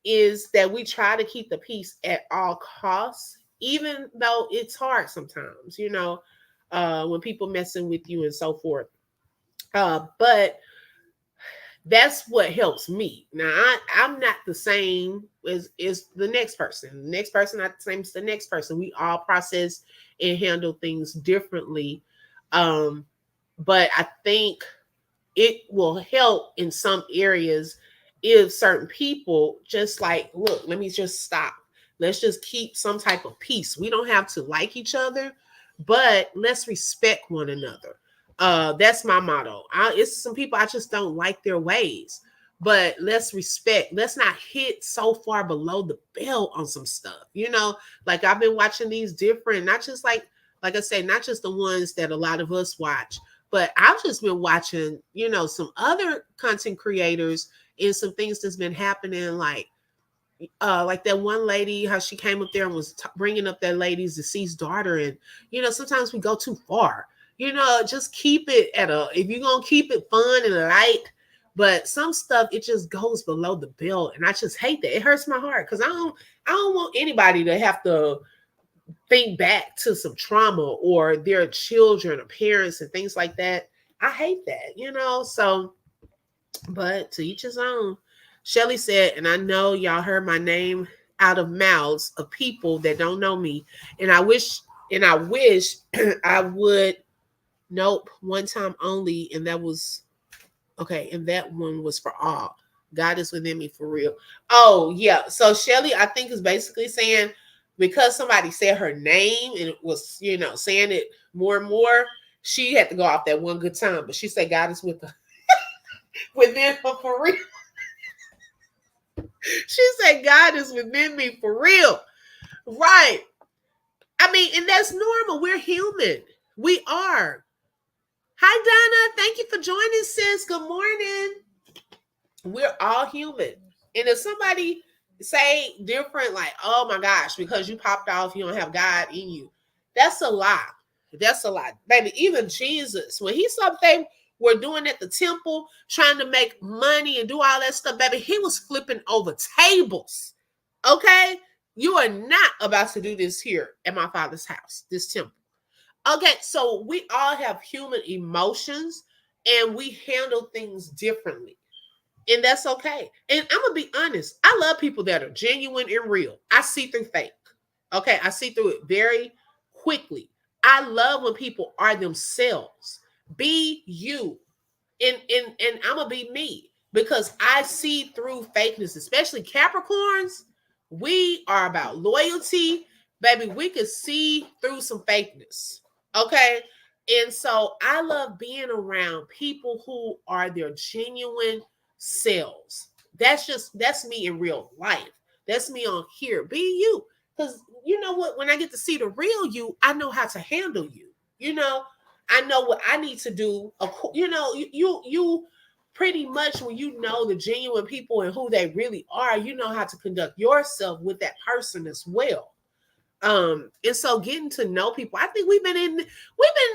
S1: is that we try to keep the peace at all costs, even though it's hard sometimes, you know, when people messing with you and so forth. But That's what helps me. Now I'm not the same as the next person. The next person not the same as the next person. We all process and handle things differently. Um, but I think it will help in some areas if certain people just like, look, let me just stop. Let's just keep some type of peace. We don't have to like each other, but let's respect one another. That's my motto. It's some people I just don't like their ways, but let's respect. Let's not hit so far below the belt on some stuff. Like I've been watching these different, not just like I say, not just the ones that a lot of us watch, but I've just been watching, some other content creators and some things that's been happening, like that one lady, how she came up there and was bringing up that lady's deceased daughter. And, sometimes we go too far, just keep it if you're going to keep it fun and light, but some stuff, it just goes below the belt. And I just hate that. It hurts my heart because I don't want anybody to have to think back to some trauma or their children or parents and things like that. I hate that. So, but to each his own. Shelly said, and I know y'all heard my name out of mouths of people that don't know me. And I wish I would. Nope, one time only. And that was okay. And that one was for all. God is within me for real. Oh, yeah. So Shelly, I think, is basically saying because somebody said her name and it was, saying it more and more, she had to go off that one good time. But she said God is within her for real. She said God is within me for real. Right. I mean, and that's normal. We're human. We are. Hi, Donna. Thank you for joining, sis. Good morning. We're all human. And if somebody say different, like, oh my gosh, because you popped off, you don't have God in you, that's a lie. That's a lie. Baby, even Jesus, when he saw they were doing at the temple, trying to make money and do all that stuff, baby, he was flipping over tables. Okay? You are not about to do this here at my Father's house, this temple. Okay, so we all have human emotions and we handle things differently. And that's okay. And I'm gonna be honest. I love people that are genuine and real. I see through fake. Okay, I see through it very quickly. I love when people are themselves. Be you. And I'm gonna be me because I see through fakeness, especially Capricorns. We are about loyalty, baby. We can see through some fakeness. Okay. And so I love being around people who are their genuine selves. That's me in real life. That's me on here. Be you. Because you know what? When I get to see the real you, I know how to handle you. I know what I need to do. You pretty much when you know the genuine people and who they really are, you know how to conduct yourself with that person as well. And so getting to know people, I think we've been in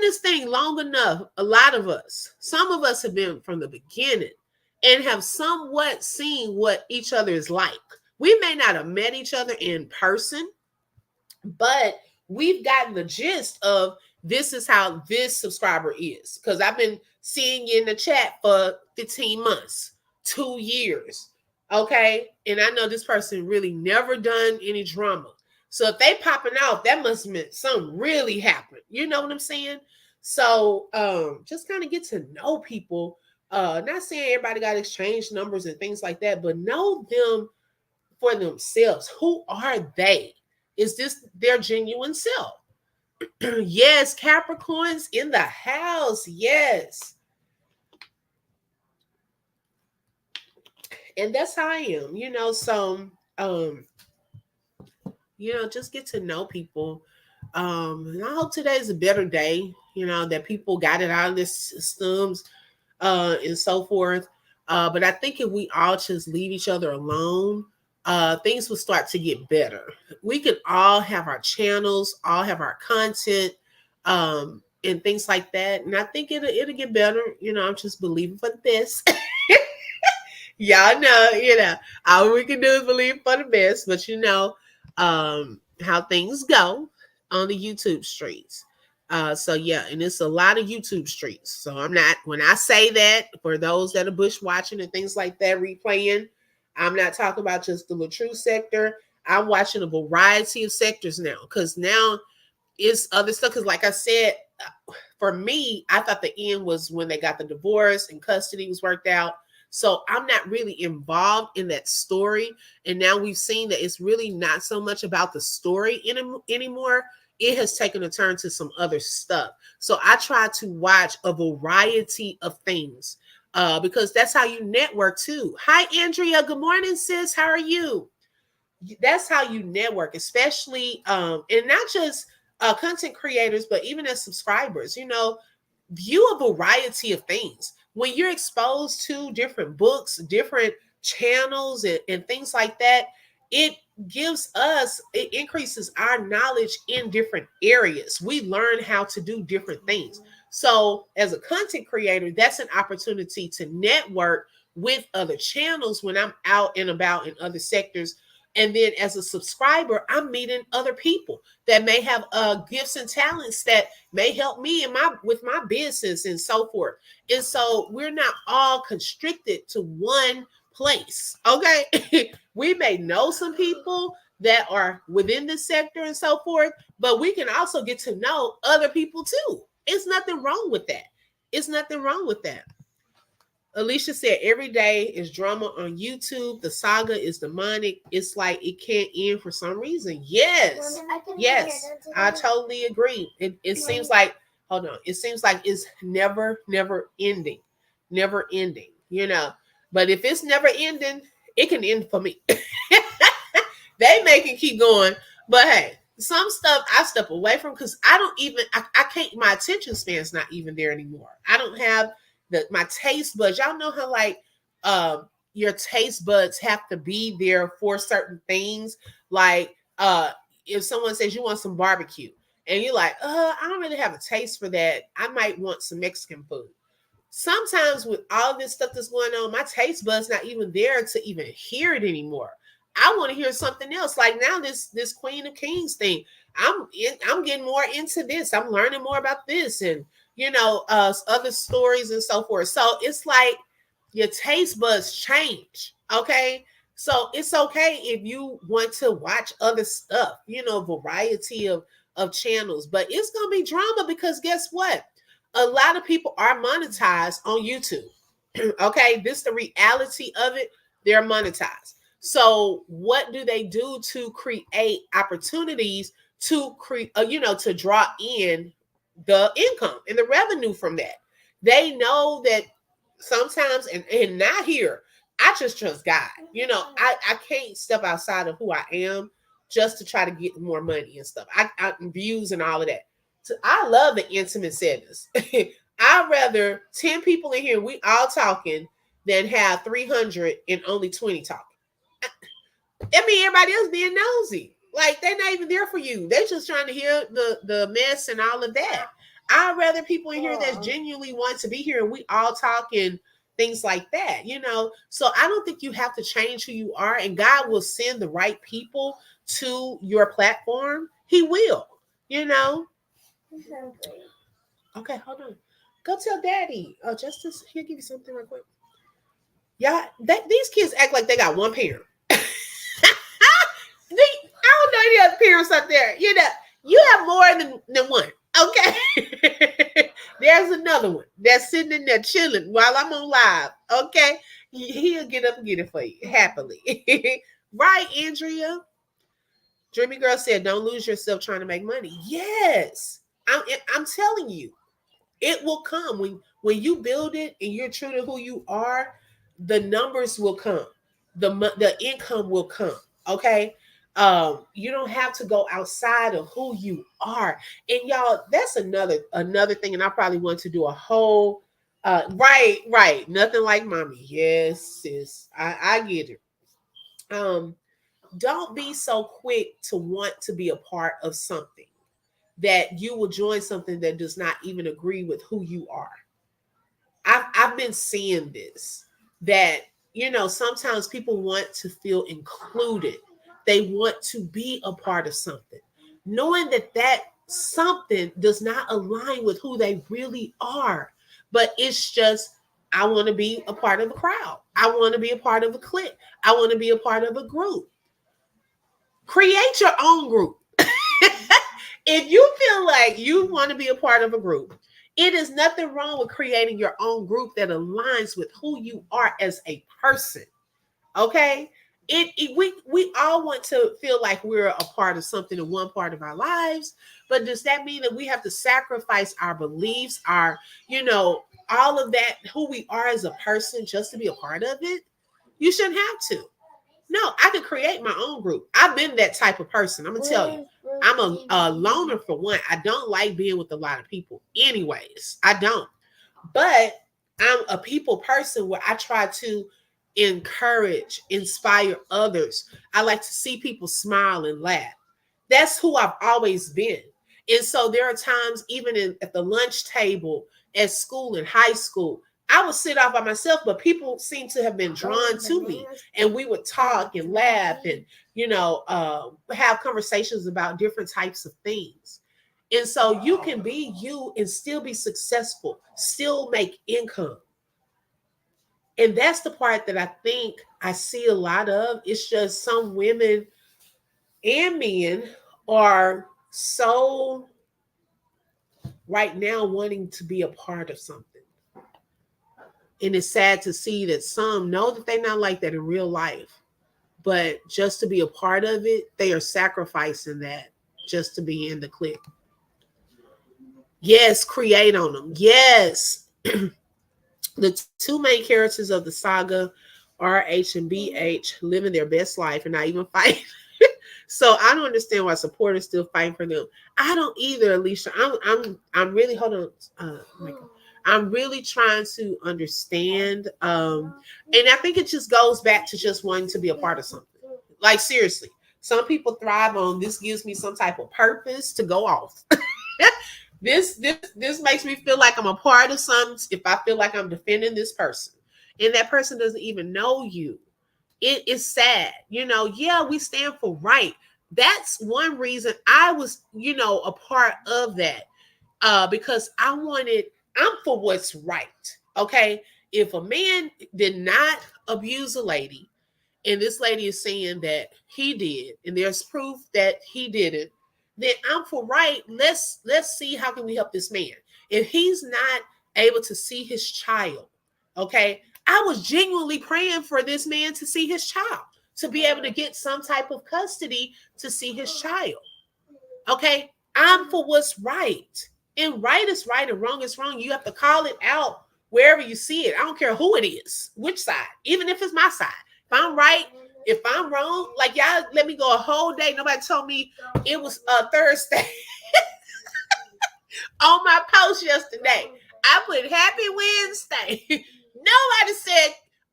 S1: this thing long enough. A lot of us, some of us have been from the beginning and have somewhat seen what each other is like. We may not have met each other in person, but we've gotten the gist of this is how this subscriber is. Because I've been seeing you in the chat for 15 months, 2 years. Okay. And I know this person really never done any drama. So if they popping out, that must have meant something really happened. You know what I'm saying? So just kind of get to know people. Not saying everybody got to exchange numbers and things like that, but know them for themselves. Who are they? Is this their genuine self? Yes, Capricorns in the house. Yes. And that's how I am, so just get to know people. And I hope today is a better day, that people got it out of their systems, and so forth. But I think if we all just leave each other alone, things will start to get better. We can all have our channels, all have our content, and things like that. And I think it'll get better. I'm just believing for this. Y'all know, all we can do is believe for the best. But how things go on the YouTube streets. So yeah, and it's a lot of YouTube streets. So I'm not, when I say that, for those that are bush watching and things like that, replaying, I'm not talking about just the Latrue sector. I'm watching a variety of sectors now, because now it's other stuff. Because like I said, for me, I thought the end was when they got the divorce and custody was worked out. So I'm not really involved in that story. And now we've seen that it's really not so much about the story anymore. It has taken a turn to some other stuff. So I try to watch a variety of things, because that's how you network too. Hi, Andrea. Good morning, sis. How are you? That's how you network, especially and not just content creators, but even as subscribers. View a variety of things. When you're exposed to different books, different channels, and things like that, it it increases our knowledge in different areas. We learn how to do different things. So as a content creator, that's an opportunity to network with other channels when I'm out and about in other sectors. And then as a subscriber, I'm meeting other people that may have gifts and talents that may help me in my business and so forth. And so we're not all constricted to one place. Okay. We may know some people that are within this sector and so forth, but we can also get to know other people too. It's nothing wrong with that. It's nothing wrong with that. Alicia said every day is drama on YouTube. The saga is demonic. It's like it can't end for some reason. Yes. Yes. I totally agree. It seems like, hold on. It seems like it's never ending. Never ending. But if it's never ending, it can end for me. They make it keep going. But hey, some stuff I step away from, because I can't, my attention span's not even there anymore. I don't have my taste buds. Y'all know how your taste buds have to be there for certain things. Like if someone says you want some barbecue and you're like, I don't really have a taste for that. I might want some Mexican food. Sometimes with all this stuff that's going on, my taste buds not even there to even hear it anymore. I want to hear something else. Like now, this Queen of Kings thing, I'm getting more into this. I'm learning more about this, and other stories and so forth. So it's like your taste buds change. Okay. So it's okay if you want to watch other stuff, variety of channels, but it's going to be drama, because guess what? A lot of people are monetized on YouTube. Okay. This is the reality of it. They're monetized. So what do they do to create opportunities to to draw in the income and the revenue from that? They know that sometimes, and not here, I just trust God. I can't step outside of who I am just to try to get more money and stuff. I views and all of that. So I love the intimate settings. I'd rather 10 people in here, we all talking, than have 300 and only 20 talking. I mean, everybody else being nosy. Like, they're not even there for you. They're just trying to hear the mess and all of that. I'd rather people in here that genuinely want to be here and we all talking things like that, So I don't think you have to change who you are, and God will send the right people to your platform. He will, Okay, hold on. Go tell Daddy. Oh, Justice, he'll give you something real quick. Yeah, these kids act like they got one parent. I don't know any other parents out there. You have more than one. Okay. There's another one that's sitting in there chilling while I'm on live. Okay. He'll get up and get it for you happily. Right, Andrea? Dreamy Girl said, don't lose yourself trying to make money. Yes. I'm telling you, it will come. When you build it and you're true to who you are, the numbers will come. The income will come. Okay. You don't have to go outside of who you are. And y'all, that's another thing. And I probably want to do a whole right. Nothing like mommy. Yes, sis. I get it. Don't be so quick to want to be a part of something that you will join something that does not even agree with who you are. I've been seeing this, that sometimes people want to feel included. They want to be a part of something, knowing that something does not align with who they really are. But it's just, I want to be a part of a crowd. I want to be a part of a clique. I want to be a part of a group. Create your own group. If you feel like you want to be a part of a group, it is nothing wrong with creating your own group that aligns with who you are as a person. Okay? We all want to feel like we're a part of something in one part of our lives, but does that mean that we have to sacrifice our beliefs, our, all of that, who we are as a person, just to be a part of it? You shouldn't have to. No, I could create my own group. I've been that type of person. I'm gonna tell you. I'm a loner for one. I don't like being with a lot of people anyways. I don't. But I'm a people person where I try to encourage, inspire others. I like to see people smile and laugh. That's who I've always been. And so there are times, even at the lunch table, at school, in high school, I would sit off by myself, but people seem to have been drawn to me, and we would talk and laugh and, have conversations about different types of things. And so you can be you and still be successful, still make income. And that's the part that I think I see a lot of. It's just some women and men are so right now wanting to be a part of something. And it's sad to see that some know that they're not like that in real life. But just to be a part of it, they are sacrificing that just to be in the clique. Yes, create on them. Yes. The two main characters of the saga, RH and BH, living their best life and not even fighting. So I don't understand why supporters still fighting for them. I don't either, Alicia. I'm really, hold on, Michael. I'm really trying to understand. And I think it just goes back to just wanting to be a part of something. Like, seriously, some people thrive on this, gives me some type of purpose to go off. This makes me feel like I'm a part of something if I feel like I'm defending this person. And that person doesn't even know you. It is sad. Yeah, we stand for right. That's one reason I was, a part of that. Because I'm for what's right. Okay. If a man did not abuse a lady, and this lady is saying that he did, and there's proof that he didn't, then I'm for right. Let's see how can we help this man. If he's not able to see his child, okay, I was genuinely praying for this man to see his child, to be able to get some type of custody to see his child. Okay, I'm for what's right. And right is right and wrong is wrong. You have to call it out wherever you see it. I don't care who it is, which side, even if it's my side. If I'm right, if I'm wrong, like y'all let me go a whole day. Nobody told me it was Thursday on my post yesterday. I put happy Wednesday. Nobody said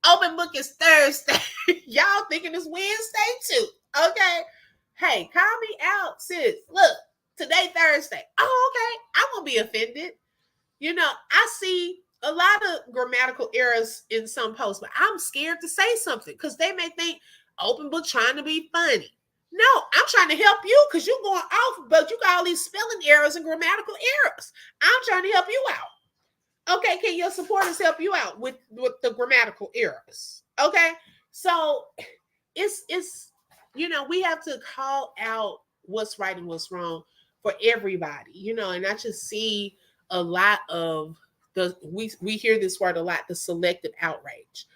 S1: open book is Thursday. Y'all thinking it's Wednesday too. Okay. Hey, call me out, sis. Look, today Thursday. Oh, okay. I won't be offended. I see a lot of grammatical errors in some posts, but I'm scared to say something because they may think open book trying to be funny. No, I'm trying to help you because you're going off, but you got all these spelling errors and grammatical errors. I'm trying to help you out. Okay, can your supporters help you out with the grammatical errors? Okay, so it's we have to call out what's right and what's wrong for everybody, and I just see a lot of we hear this word a lot, the selective outrage,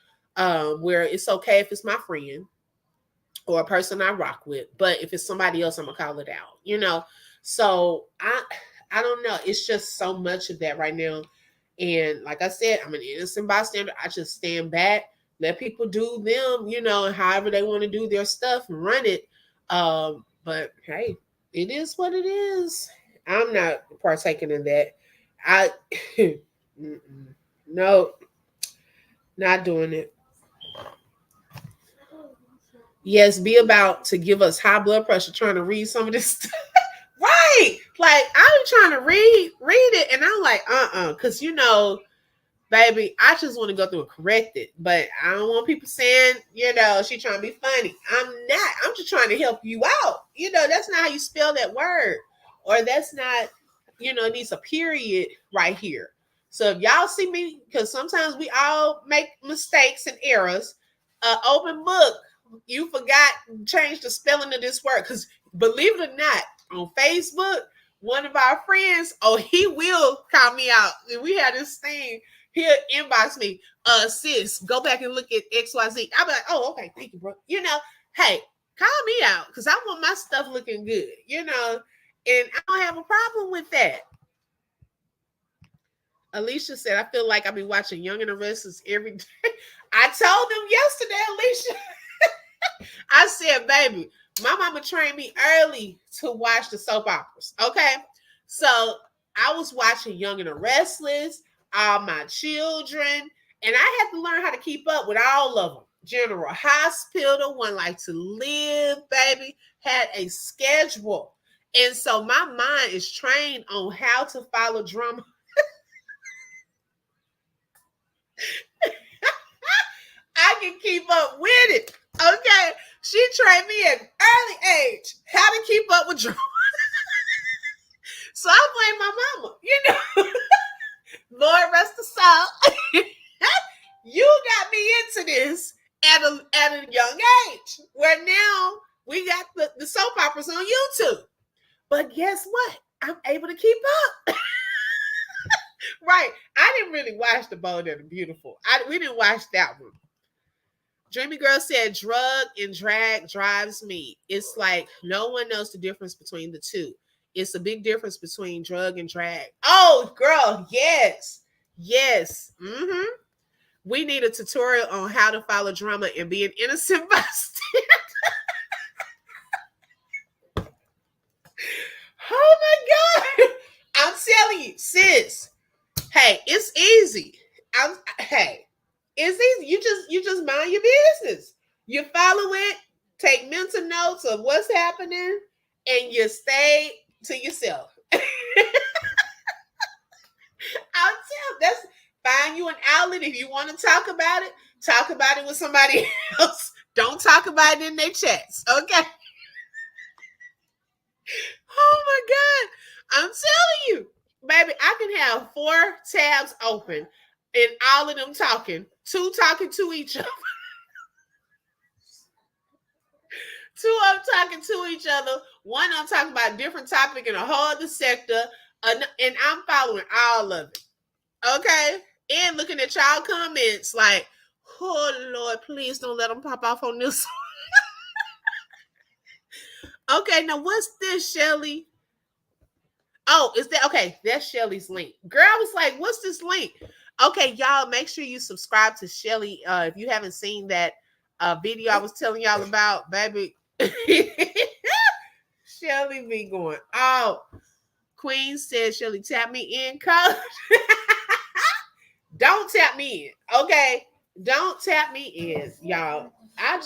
S1: where it's okay if it's my friend or a person I rock with, but if it's somebody else, I'm gonna call it out, so I don't know, it's just so much of that right now. And like I said, I'm an innocent bystander. I just stand back, let people do them, and however they want to do their stuff and run it. But hey, it is what it is. I'm not partaking in that. No, not doing it. Yes, be about to give us high blood pressure trying to read some of this stuff. Right. Like I'm trying to read it, and I'm like, because baby, I just want to go through and correct it. But I don't want people saying, she trying to be funny. I'm not. I'm just trying to help you out. That's not how you spell that word. or that's not, it needs a period right here. So if y'all see me, because sometimes we all make mistakes and errors, open book, you forgot to change the spelling of this word. Because believe it or not, on Facebook, one of our friends, he will call me out. And we had this thing, he'll inbox me, sis, go back and look at XYZ. I'll be like, oh, okay, thank you, bro. Hey, call me out because I want my stuff looking good, and I don't have a problem with that. Alicia said, I feel like I've been watching Young and the Restless every day. I told them yesterday, Alicia. I said, baby, my mama trained me early to watch the soap operas. Okay. So I was watching Young and the Restless, All My Children, and I had to learn how to keep up with all of them. General Hospital, One Life to Live, baby, had a schedule. And so my mind is trained on how to follow drama. I can keep up with it. Okay. She trained me at early age how to keep up with drama. So I blame my mama, Lord rest her soul. You got me into this at a young age, where now we got the soap operas on YouTube. But guess what? I'm able to keep up. Right. I didn't really watch The Bold and the Beautiful. We didn't watch that one. Dreamy Girl said, drug and drag drives me. It's like no one knows the difference between the two. It's a big difference between drug and drag. Oh, girl, yes. Yes. Mm-hmm. We need a tutorial on how to follow drama and be an innocent bystander. Oh, my God. I'm telling you, sis. Hey, it's easy. It's easy. You just mind your business. You follow it, take mental notes of what's happening, and you stay to yourself. I'll tell. That's find you an outlet if you want to talk about it. Talk about it with somebody else. Don't talk about it in their chats. Okay. Oh my God. I'm telling you, baby, I can have 4 tabs open and all of them talking. 2 talking to each other. 2 of them talking to each other. 1 I'm talking about a different topic in a whole other sector. And I'm following all of it. Okay? And looking at y'all comments like, oh Lord, please don't let them pop off on this. Okay, now what's this, Shelly? Oh, is that okay? That's Shelly's link. Girl, I was like, what's this link? Okay, y'all, make sure you subscribe to Shelly. If you haven't seen that video I was telling y'all about, baby. Shelly be going, oh, Queen said, Shelly, tap me in, coach. Don't tap me in, okay? Don't tap me in, y'all. I'm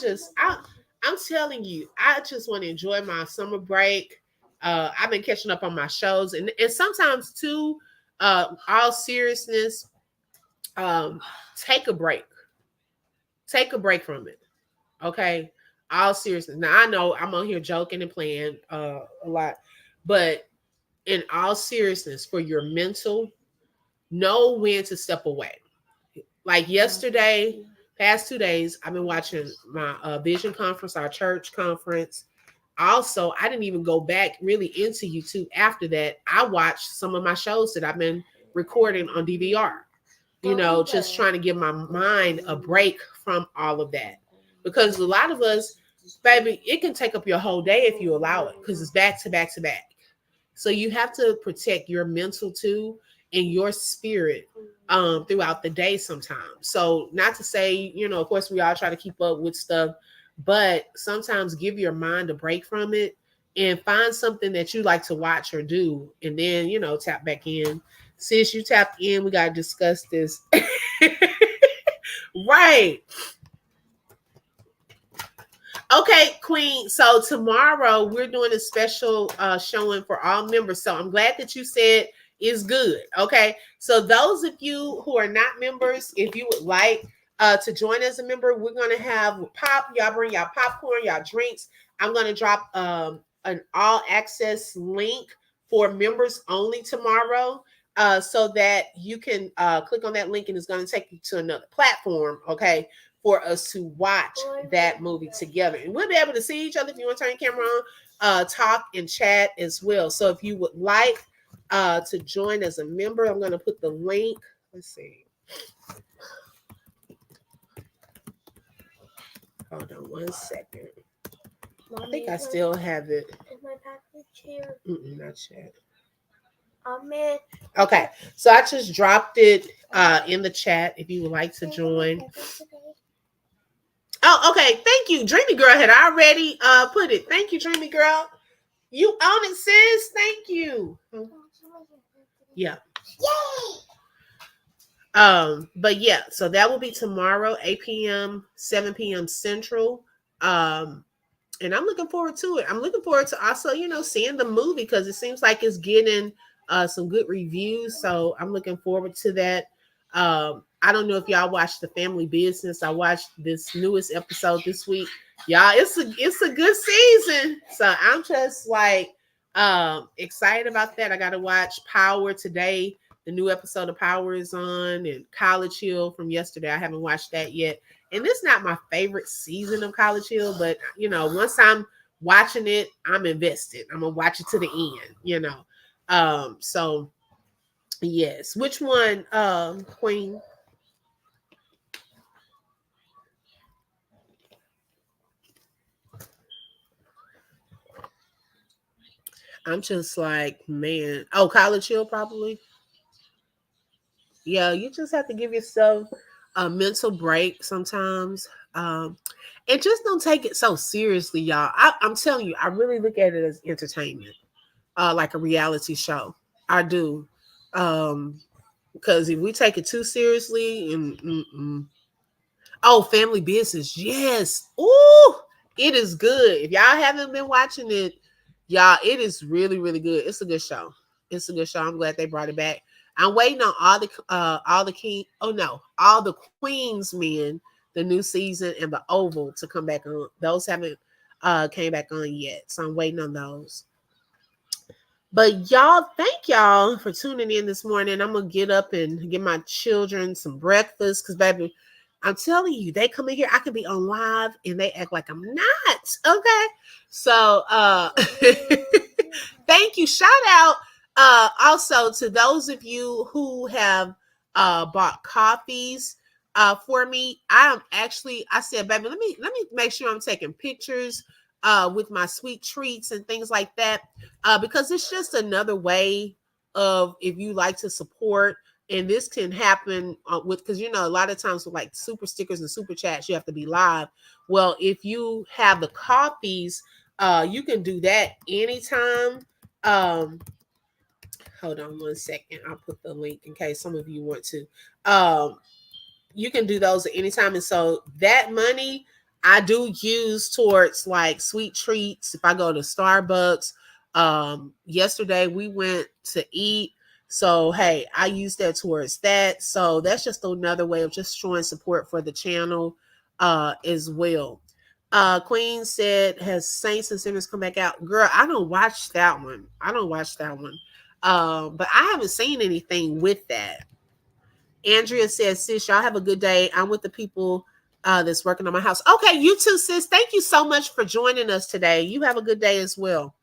S1: telling you, I just want to enjoy my summer break. I've been catching up on my shows, and sometimes too, all seriousness, take a break. Take a break from it. Okay. All seriousness. Now I know I'm on here joking and playing a lot, but in all seriousness, for your mental, know when to step away. Like yesterday, past 2 days, I've been watching my vision conference, our church conference. Also, I didn't even go back really into YouTube after that. I watched some of my shows that I've been recording on DVR, just trying to give my mind a break from all of that. Because a lot of us, baby, it can take up your whole day if you allow it, because it's back to back to back. So you have to protect your mental too and your spirit throughout the day sometimes. So not to say, of course we all try to keep up with stuff, but sometimes give your mind a break from it and find something that you like to watch or do, and then, tap back in. Since you tapped in, we got to discuss this. Right. Okay, Queen. So tomorrow we're doing a special showing for all members. So I'm glad that you said it's good. Okay. So those of you who are not members, if you would like to join as a member, we're going to have pop. Y'all bring y'all popcorn, y'all drinks. I'm going to drop an all access link for members only tomorrow. So that you can click on that link and it's going to take you to another platform, okay, for us to watch that movie together. And we'll be able to see each other if you want to turn your camera on, talk and chat as well. So if you would like to join as a member, I'm going to put the link. Let's see. Hold on one second. I think I still have it.
S2: Is my package here?
S1: Not yet.
S2: Oh, man.
S1: Okay, so I just dropped it in the chat if you would like to join. Oh, okay. Thank you. Dreamy Girl had already put it. Thank you, Dreamy Girl. You own it, sis. Thank you. Yeah.
S2: Yay!
S1: But yeah, so that will be tomorrow, 8 p.m., 7 p.m. Central. And I'm looking forward to it. I'm looking forward to also, seeing the movie because it seems like it's getting some good reviews. So I'm looking forward to that. I don't know if y'all watched The Family Business. I watched this newest episode this week. Y'all, it's a good season. So I'm just like excited about that. I got to watch Power today. The new episode of Power is on, and College Hill from yesterday. I haven't watched that yet. And it's not my favorite season of College Hill, but once I'm watching it, I'm invested. I'm gonna watch it to the end, So yes. Which one, Queen? I'm just like, man. Oh, College Hill, probably. Yeah, you just have to give yourself a mental break sometimes. And just don't take it so seriously, y'all. I'm telling you, I really look at it as entertainment, like a reality show. I do. Because if we take it too seriously, oh, Family Business, yes. Ooh, it is good. If y'all haven't been watching it, y'all, it is really, really good. It's a good show. It's a good show. I'm glad they brought it back. I'm waiting on all the Queens men, the new season and the Oval to come back on. Those haven't came back on yet, so I'm waiting on those. But y'all, thank y'all for tuning in this morning. I'm gonna get up and get my children some breakfast because, baby, I'm telling you, they come in here. I could be on live and they act like I'm not. Okay, so thank you. Shout out also to those of you who have bought coffees for me. I said, baby, let me make sure I'm taking pictures with my sweet treats and things like that, because it's just another way of, if you like to support. And this can happen with, because a lot of times with like super stickers and super chats, you have to be live. Well, if you have the coffees, you can do that anytime. Hold on one second. I'll put the link in case some of you want to. You can do those at any time. And so that money I do use towards like sweet treats. If I go to Starbucks, yesterday we went to eat. So, hey, I use that towards that. So that's just another way of just showing support for the channel as well. Queen said, has Saints and Sinners come back out? Girl, I don't watch that one. But I haven't seen anything with that. Andrea says, sis, y'all have a good day. I'm with the people that's working on my house. Okay, you too, sis. Thank you so much for joining us today. You have a good day as well.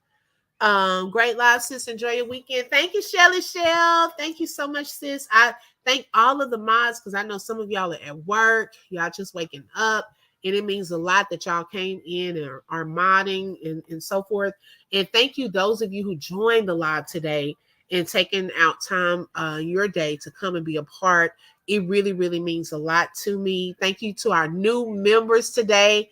S1: Great live, sis. Enjoy your weekend. Thank you, Shelly Shell. Thank you so much, sis. I thank all of the mods because I know some of y'all are at work. Y'all just waking up. And it means a lot that y'all came in and are modding and so forth. And thank you, those of you who joined the live today and taking out time your day to come and be a part. It really, really means a lot to me. Thank you to our new members today.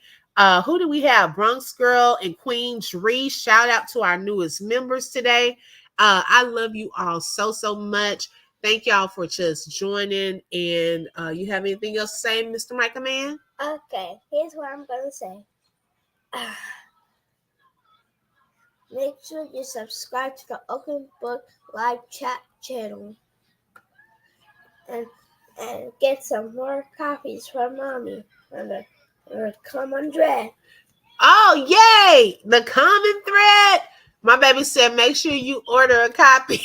S1: Who do we have? Bronx Girl and Queen Dree. Shout out to our newest members today. I love you all so, so much. Thank y'all for just joining. And you have anything else to say, Mr. Micah Man?
S2: Okay, here's what I'm going to say. Make sure you subscribe to the Open Book Live Chat channel. And get some more copies from Mommy on the common thread.
S1: Oh, yay! The common thread. My baby said, make sure you order a copy.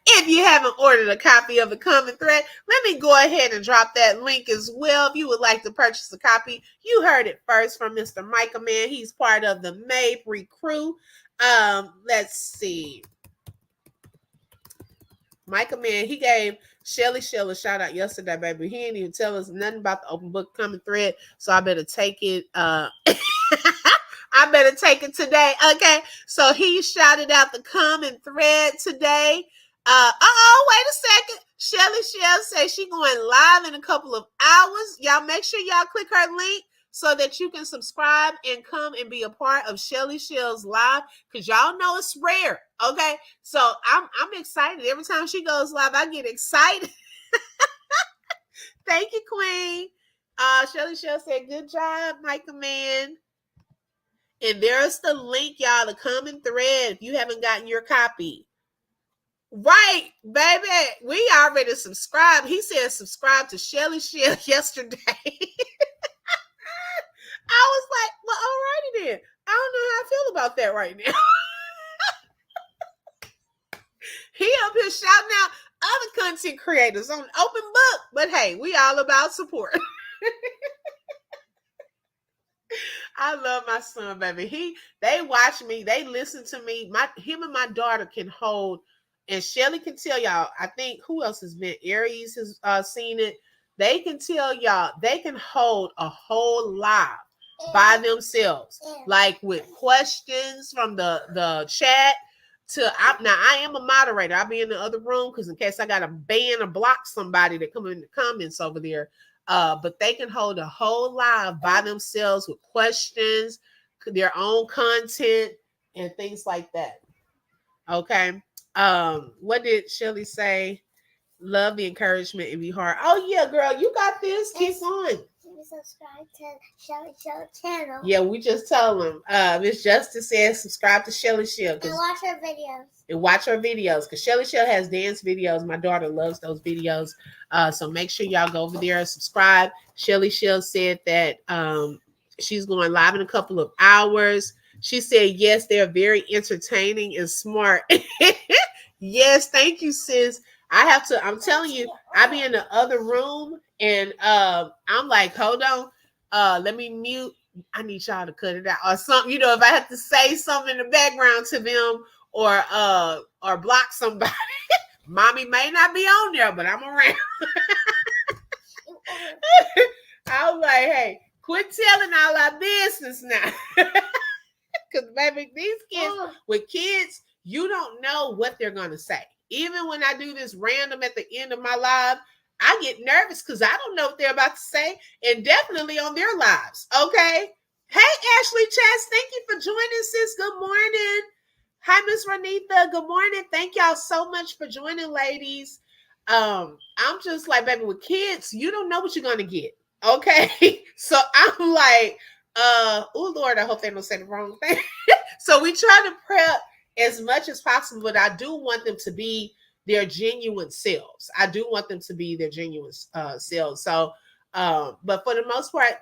S1: If you haven't ordered a copy of the Common Thread, let me go ahead and drop that link as well. If you would like to purchase a copy, you heard it first from Mr. Micah Man. He's part of the Mabry crew. Let's see. Micah Man, he gave Shelly Shell a shout out yesterday, baby. He didn't even tell us nothing about the open book Common Thread, so I better take it. I better take it today. Okay, so he shouted out the Common Thread today. Wait a second. Shelly Shell says she going live in a couple of hours. Y'all make sure y'all click her link so that you can subscribe and come and be a part of Shelly Shell's live, because y'all know it's rare. Okay, so I'm excited. Every time she goes live, I get excited. Thank you, Queen. Shelly Shell said, good job, Micah Man. And there's the link, y'all, the Common Thread, if you haven't gotten your copy. Right, baby. We already subscribed. He said subscribe to Shelly Shell yesterday. I was like, well, alrighty then. I don't know how I feel about that right now. He up here shouting out other content creators on open book. But hey, we all about support. I love my son, baby. They watch me, they listen to me. Him and my daughter can hold, and Shelly can tell y'all. I think who else has been? Aries has seen it. They can tell y'all they can hold a whole live by themselves, like with questions from the chat. Now I am a moderator. I'll be in the other room because in case I gotta ban or block somebody that come in the comments over there. But they can hold a whole live by themselves with questions, their own content, and things like that. Okay. What did Shelly say? Love the encouragement and be hard. Oh yeah, girl, you got this. Keep going.
S2: Subscribe to Shelly Shell channel.
S1: Yeah, we just told them. Miss Justice says subscribe to Shelly Shell.
S2: And watch her videos.
S1: And watch her videos, because Shelly Shell has dance videos. My daughter loves those videos. So make sure y'all go over there and subscribe. Shelly Shell said that she's going live in a couple of hours. She said, yes, they're very entertaining and smart. Yes, thank you, sis. I'm telling you, I be in the other room and I'm like, hold on, let me mute. I need y'all to cut it out or something. If I have to say something in the background to them or block somebody, mommy may not be on there, but I'm around. I was like, hey, quit telling all our business now. Because baby, these kids, with kids, you don't know what they're gonna say. Even when I do this random at the end of my live, I get nervous because I don't know what they're about to say, and definitely on their lives. Okay. Hey, Ashley Chess, thank you for joining, sis. Good morning. Hi, Miss Renita. Good morning. Thank y'all so much for joining, ladies. I'm just like, baby, with kids, you don't know what you're gonna get. Okay. So I'm like, oh Lord, I hope they don't say the wrong thing. So we try to prep as much as possible, but I do want them to be their genuine selves. I do want them to be their genuine selves. So, but for the most part,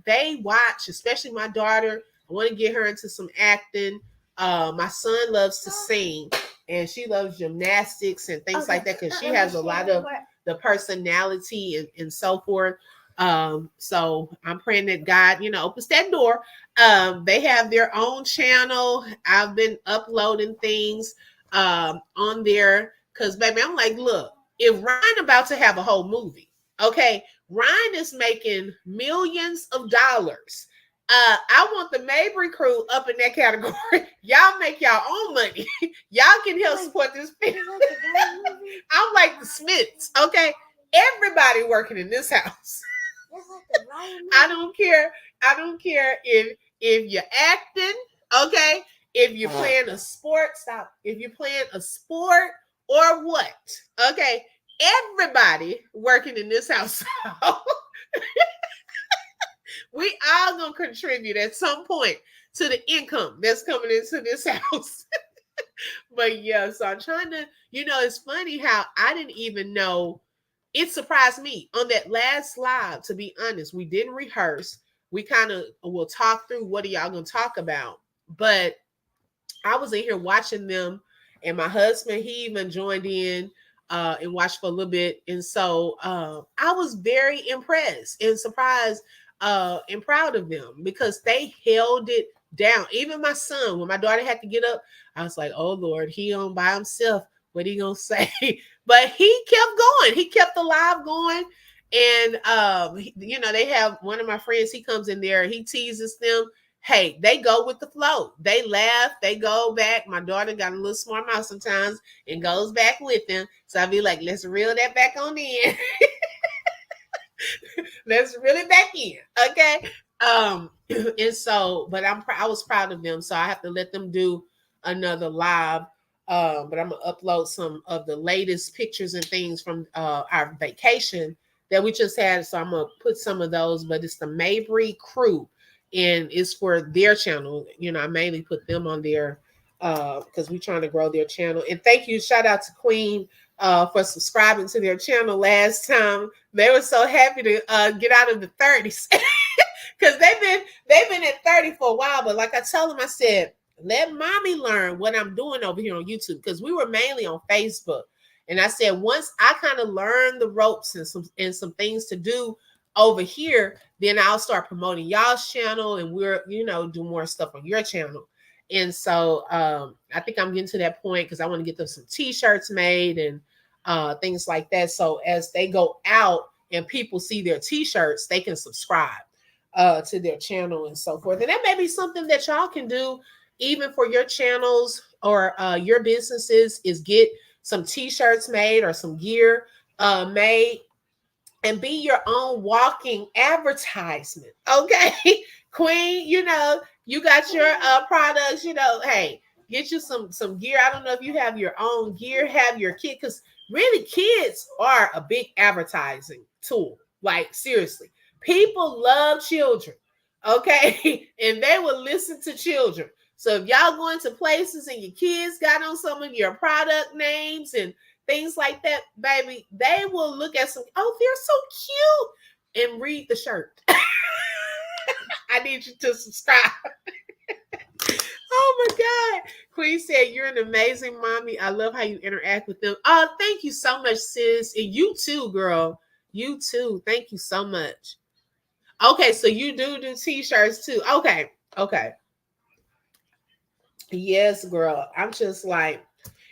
S1: they watch, especially my daughter. I want to get her into some acting. My son loves to sing, and she loves gymnastics and things like that because she has a lot of the personality and so forth. So I'm praying that God, opens that door. They have their own channel. I've been uploading things on there because, baby, I'm like, look, if Ryan about to have a whole movie, okay, Ryan is making millions of dollars. I want the Mabry crew up in that category. Y'all make y'all own money. Y'all can help support this film. I'm like the Smiths, okay? Everybody working in this house. I don't care if you're acting, okay? If you're playing a sport, if you're playing a sport or what, okay? Everybody working in this house. We all gonna contribute at some point to the income that's coming into this house. But yeah, so I'm trying to, it's funny how I didn't even know. It surprised me on that last live, to be honest. We didn't rehearse. We kind of will talk through what are y'all gonna talk about. But I was in here watching them, and my husband, he even joined in and watched for a little bit. And so I was very impressed and surprised and proud of them because they held it down. Even my son, when my daughter had to get up, I was like, oh Lord, he on by himself. What he gonna say? But he kept going. He kept the live going. And they have one of my friends, he comes in there, he teases them. Hey, they go with the flow. They laugh, they go back. My daughter got a little smart mouth sometimes and goes back with them. So I'd be like, let's reel that back on in. Let's reel it back in. Okay. And so, but I was proud of them. So I have to let them do another live. But I'm gonna upload some of the latest pictures and things from our vacation that we just had. So I'm gonna put some of those, but it's the Mabry crew and it's for their channel. I mainly put them on there because we're trying to grow their channel. And thank you, shout out to Queen for subscribing to their channel last time. They were so happy to get out of the 30s because they've been at 30 for a while. But like I told them, I said, let mommy learn what I'm doing over here on YouTube because we were mainly on Facebook. And I said, once I kind of learn the ropes and some things to do over here, then I'll start promoting y'all's channel and we're, do more stuff on your channel. And so I think I'm getting to that point because I want to get them some t-shirts made and things like that. So as they go out and people see their t-shirts, they can subscribe to their channel and so forth. And that may be something that y'all can do even for your channels or your businesses, is get some t-shirts made or some gear made and be your own walking advertisement. Okay. Queen, you got your products, hey, get you some gear. I don't know if you have your own gear, have your kid, because really kids are a big advertising tool. Like seriously, people love children. Okay. And they will listen to children. So if y'all going to places and your kids got on some of your product names and things like that, baby, they will look at some, oh, they're so cute, and read the shirt. I need you to subscribe. Oh my God. Queen said, you're an amazing mommy. I love how you interact with them. Oh, thank you so much, sis. And you too, girl. You too. Thank you so much. Okay, so you do t-shirts too. Okay. Yes, girl. I'm just like,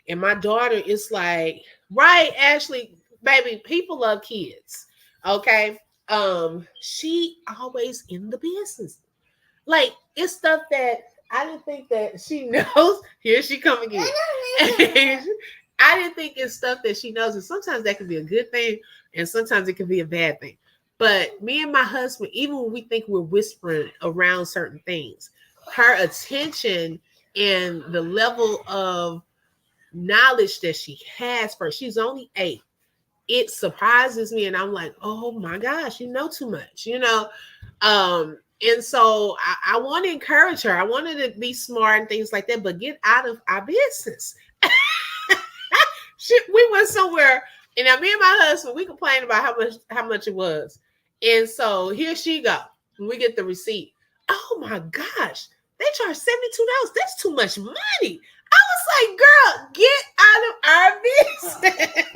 S1: and my daughter is like, right, Ashley, baby, people love kids. Okay. She always in the business. Like, it's stuff that I didn't think that she knows. Here she come again. I didn't think it's stuff that she knows. And sometimes that can be a good thing, and sometimes it can be a bad thing. But me and my husband, even when we think we're whispering around certain things, her attention and the level of knowledge that she has she's only 8, it surprises me, and I'm like, oh my gosh, you know too much, and so I want to encourage her. I wanted to be smart and things like that, but get out of our business. We went somewhere, and now me and my husband, we complained about how much it was, and so here she go. When we get the receipt, oh my gosh, they charge $72. That's too much money. I was like, girl, get out of our business.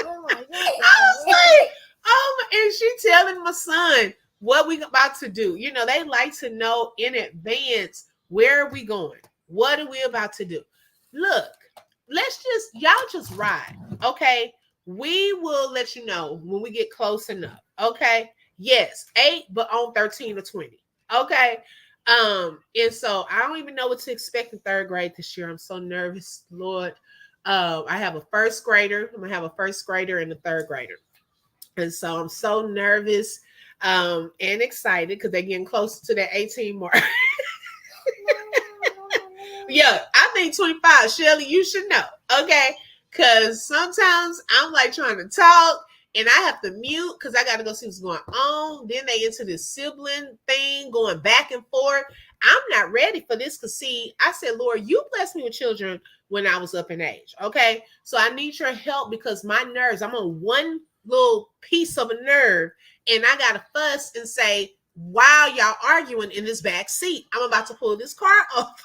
S2: Oh my God.
S1: I was like, oh my, and she telling my son what we about to do. They like to know in advance, where are we going? What are we about to do? Look, y'all just ride. Okay. We will let you know when we get close enough. Okay. Yes, 8, but on 13 or 20. Okay. And so I don't even know what to expect in 3rd grade this year. I'm so nervous, Lord. I have a first grader. I'm gonna have a first grader and a 3rd grader. And so I'm so nervous and excited because they're getting closer to that 18 mark. Yeah, I think 25. Shelly, you should know. Okay. Because sometimes I'm like trying to talk and I have to mute because I got to go see what's going on. Then they into this sibling thing going back and forth. I'm not ready for this because, see, I said, Lord, you blessed me with children when I was up in age. Okay. So I need your help because my nerves, I'm on one little piece of a nerve and I got to fuss and say, while y'all arguing in this back seat, I'm about to pull this car off.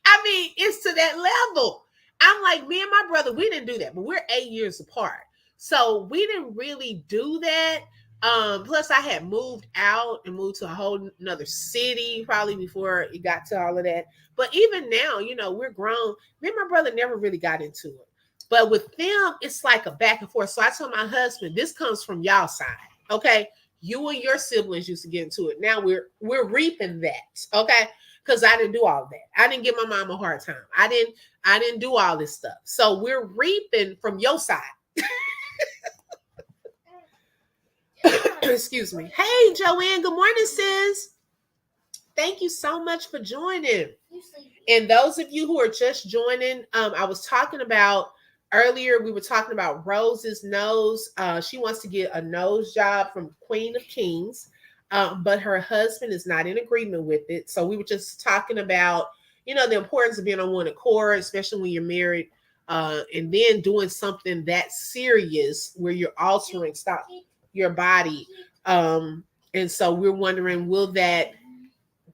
S1: I mean, it's to that level. I'm like, me and my brother, we didn't do that, but we're 8 years apart. So we didn't really do that. Plus I had moved out and moved to a whole another city probably before it got to all of that. But even now, we're grown. Me and my brother never really got into it. But with them, it's like a back and forth. So I told my husband, this comes from y'all side. Okay. You and your siblings used to get into it. Now we're reaping that. Okay. Because I didn't do all of that. I didn't give my mom a hard time. I didn't do all this stuff. So we're reaping from your side. Excuse me. Hey, Joanne. Good morning, sis. Thank you so much for joining. And those of you who are just joining, I was talking about earlier, we were talking about Rose's nose. She wants to get a nose job from Queen of Kings, but her husband is not in agreement with it. So we were just talking about, the importance of being on one accord, especially when you're married, and then doing something that serious where you're altering your body. And so we're wondering, will that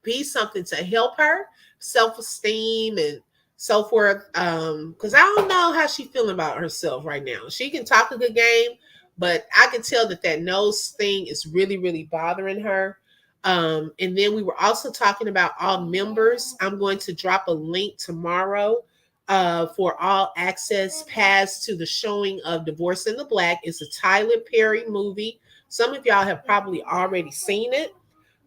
S1: be something to help her self-esteem and so forth? Because I don't know how she's feeling about herself right now. She can talk a good game, but I can tell that nose thing is really, really bothering her. And then we were also talking about all members. I'm going to drop a link tomorrow for all access pass to the showing of Divorce in the Black. It's a Tyler Perry movie. Some of y'all have probably already seen it.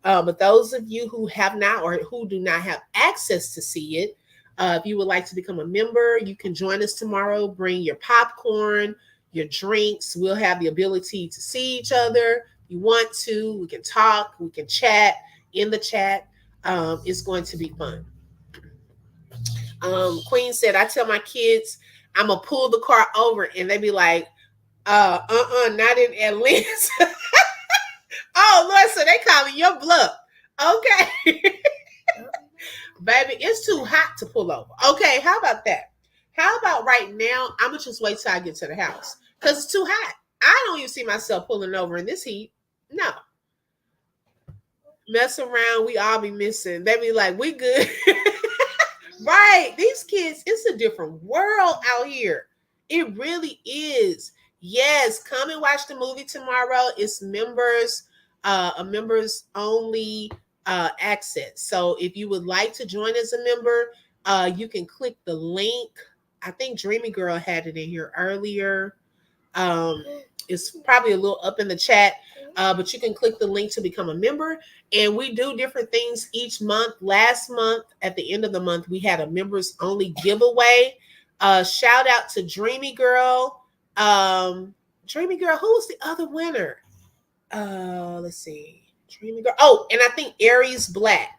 S1: But those of you who have not or who do not have access to see it, if you would like to become a member, you can join us tomorrow. Bring your popcorn, your drinks. We'll have the ability to see each other. If you want to, we can talk, we can chat in the chat. It's going to be fun. Queen said, I tell my kids, I'm going to pull the car over and they be like, not in Atlanta. Oh, Lord, so they calling your bluff. Okay. Baby, it's too hot to pull over. Okay, how about that? How about right now, I'm going to just wait till I get to the house because it's too hot. I don't even see myself pulling over in this heat. No. Mess around, we all be missing. They be like, we good. Right. These kids, it's a different world out here. It really is. Yes, come and watch the movie tomorrow. It's members, a members only access. So if you would like to join as a member, you can click the link. I think Dreamy Girl had it in here earlier. It's probably a little up in the chat, but you can click the link to become a member. And we do different things each month. Last month, at the end of the month, we had a members only giveaway. Shout out to Dreamy Girl. Dreamy Girl, who was the other winner? Let's see. Dreamy Girl. Oh, and I think Aries Black.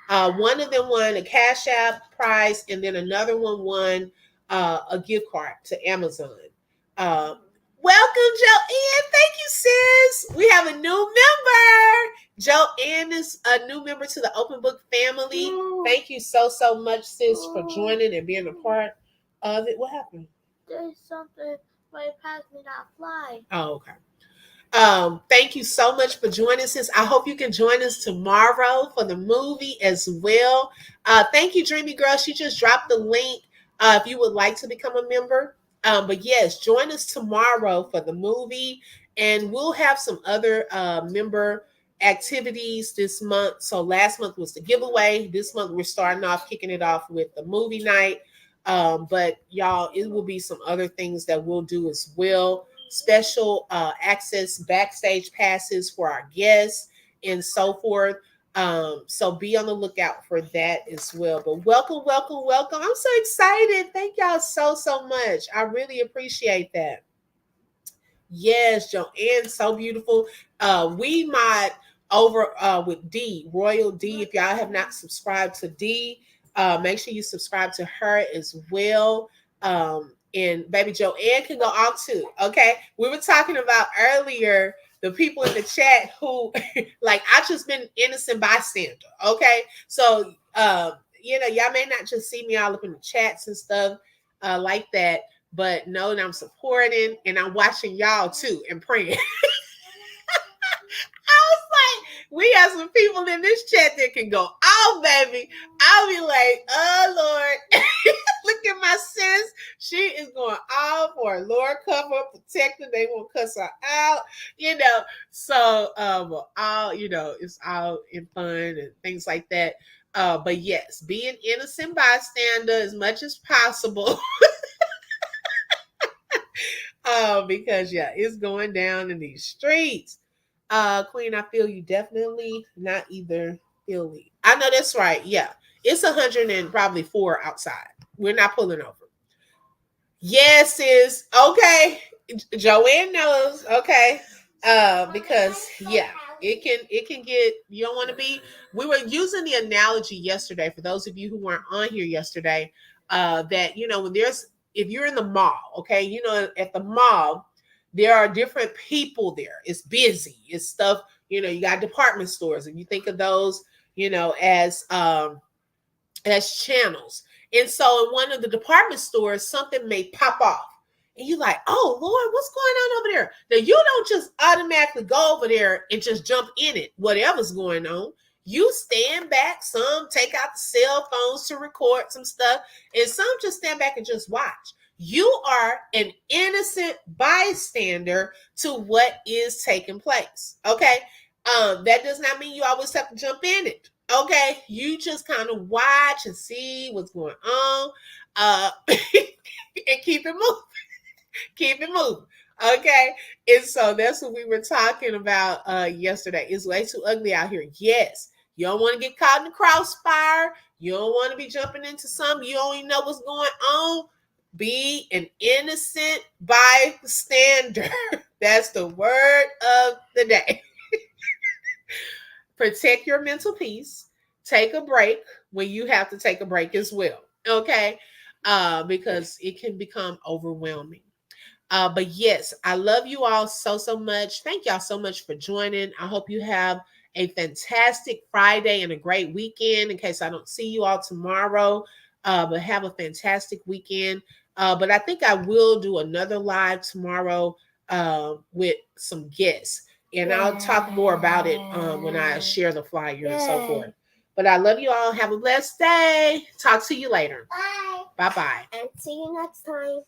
S1: One of them won a Cash App prize, and then another one won a gift card to Amazon. Welcome, Joanne. Thank you, sis. We have a new member. Joanne is a new member to the Open Book family. Thank you so much, sis, for joining and being a part of it. What happened?
S2: There's something right past me not fly.
S1: Oh, okay. Thank you so much for joining us. I hope you can join us tomorrow for the movie as well. Thank you, Dreamy Girl. She just dropped the link if you would like to become a member. But yes, join us tomorrow for the movie, and we'll have some other member activities this month. So last month was the giveaway. This month we're starting off, kicking it off with the movie night. But y'all, it will be some other things that we'll do as well. Special access backstage passes for our guests and so forth. So be on the lookout for that as well. But welcome. I'm so excited. Thank y'all so much. I really appreciate that. Yes, Joanne, so beautiful. We mod over with D, Royal D. If y'all have not subscribed to D, make sure you subscribe to her as well. And baby Joanne can go off too. Okay. We were talking about earlier the people in the chat who like, I just been innocent bystander. Okay. So, y'all may not just see me all up in the chats and stuff like that, but know that I'm supporting and I'm watching y'all too and praying. I was like, we have some people in this chat that can go off, baby. I'll be like, oh Lord, look at my sis. She is going off for Lord cover, protect her. They won't cuss her out, you know. So all it's all in fun and things like that. But yes, be an innocent bystander as much as possible. Because yeah, it's going down in these streets. Queen, I feel you definitely not either Philly. I know that's right. Yeah. It's 100 and probably 4 outside. We're not pulling over. Yes, is okay. Joanne knows. Okay. Because yeah, it can get you don't want to be we were using the analogy yesterday for those of you who weren't on here yesterday, that when there's if you're in the mall, okay, at the mall, there are different people there. It's busy, it's stuff, you got department stores, and you think of those, as channels. And so in one of the department stores, something may pop off. And you're like, oh Lord, what's going on over there? Now you don't just automatically go over there and just jump in it, whatever's going on. You stand back, some take out the cell phones to record some stuff, and some just stand back and just watch. You are an innocent bystander to what is taking place. Okay. That does not mean you always have to jump in it. Okay, you just kind of watch and see what's going on, and keep it moving. Keep it moving. Okay, and so that's what we were talking about yesterday. It's way too ugly out here. Yes, you don't want to get caught in the crossfire. You don't want to be jumping into something you don't even know what's going on. Be an innocent bystander. That's the word of the day. Protect your mental peace. Take a break when you have to take a break as well. Okay. Because it can become overwhelming. But yes, I love you all so much. Thank y'all so much for joining. I hope you have a fantastic Friday and a great weekend, in case I don't see you all tomorrow. But have a fantastic weekend. But I think I will do another live tomorrow with some guests. And I'll talk more about it when I share the flyer and so forth. But I love you all. Have a blessed day. Talk to you later.
S2: Bye.
S1: Bye-bye.
S2: And see you next time.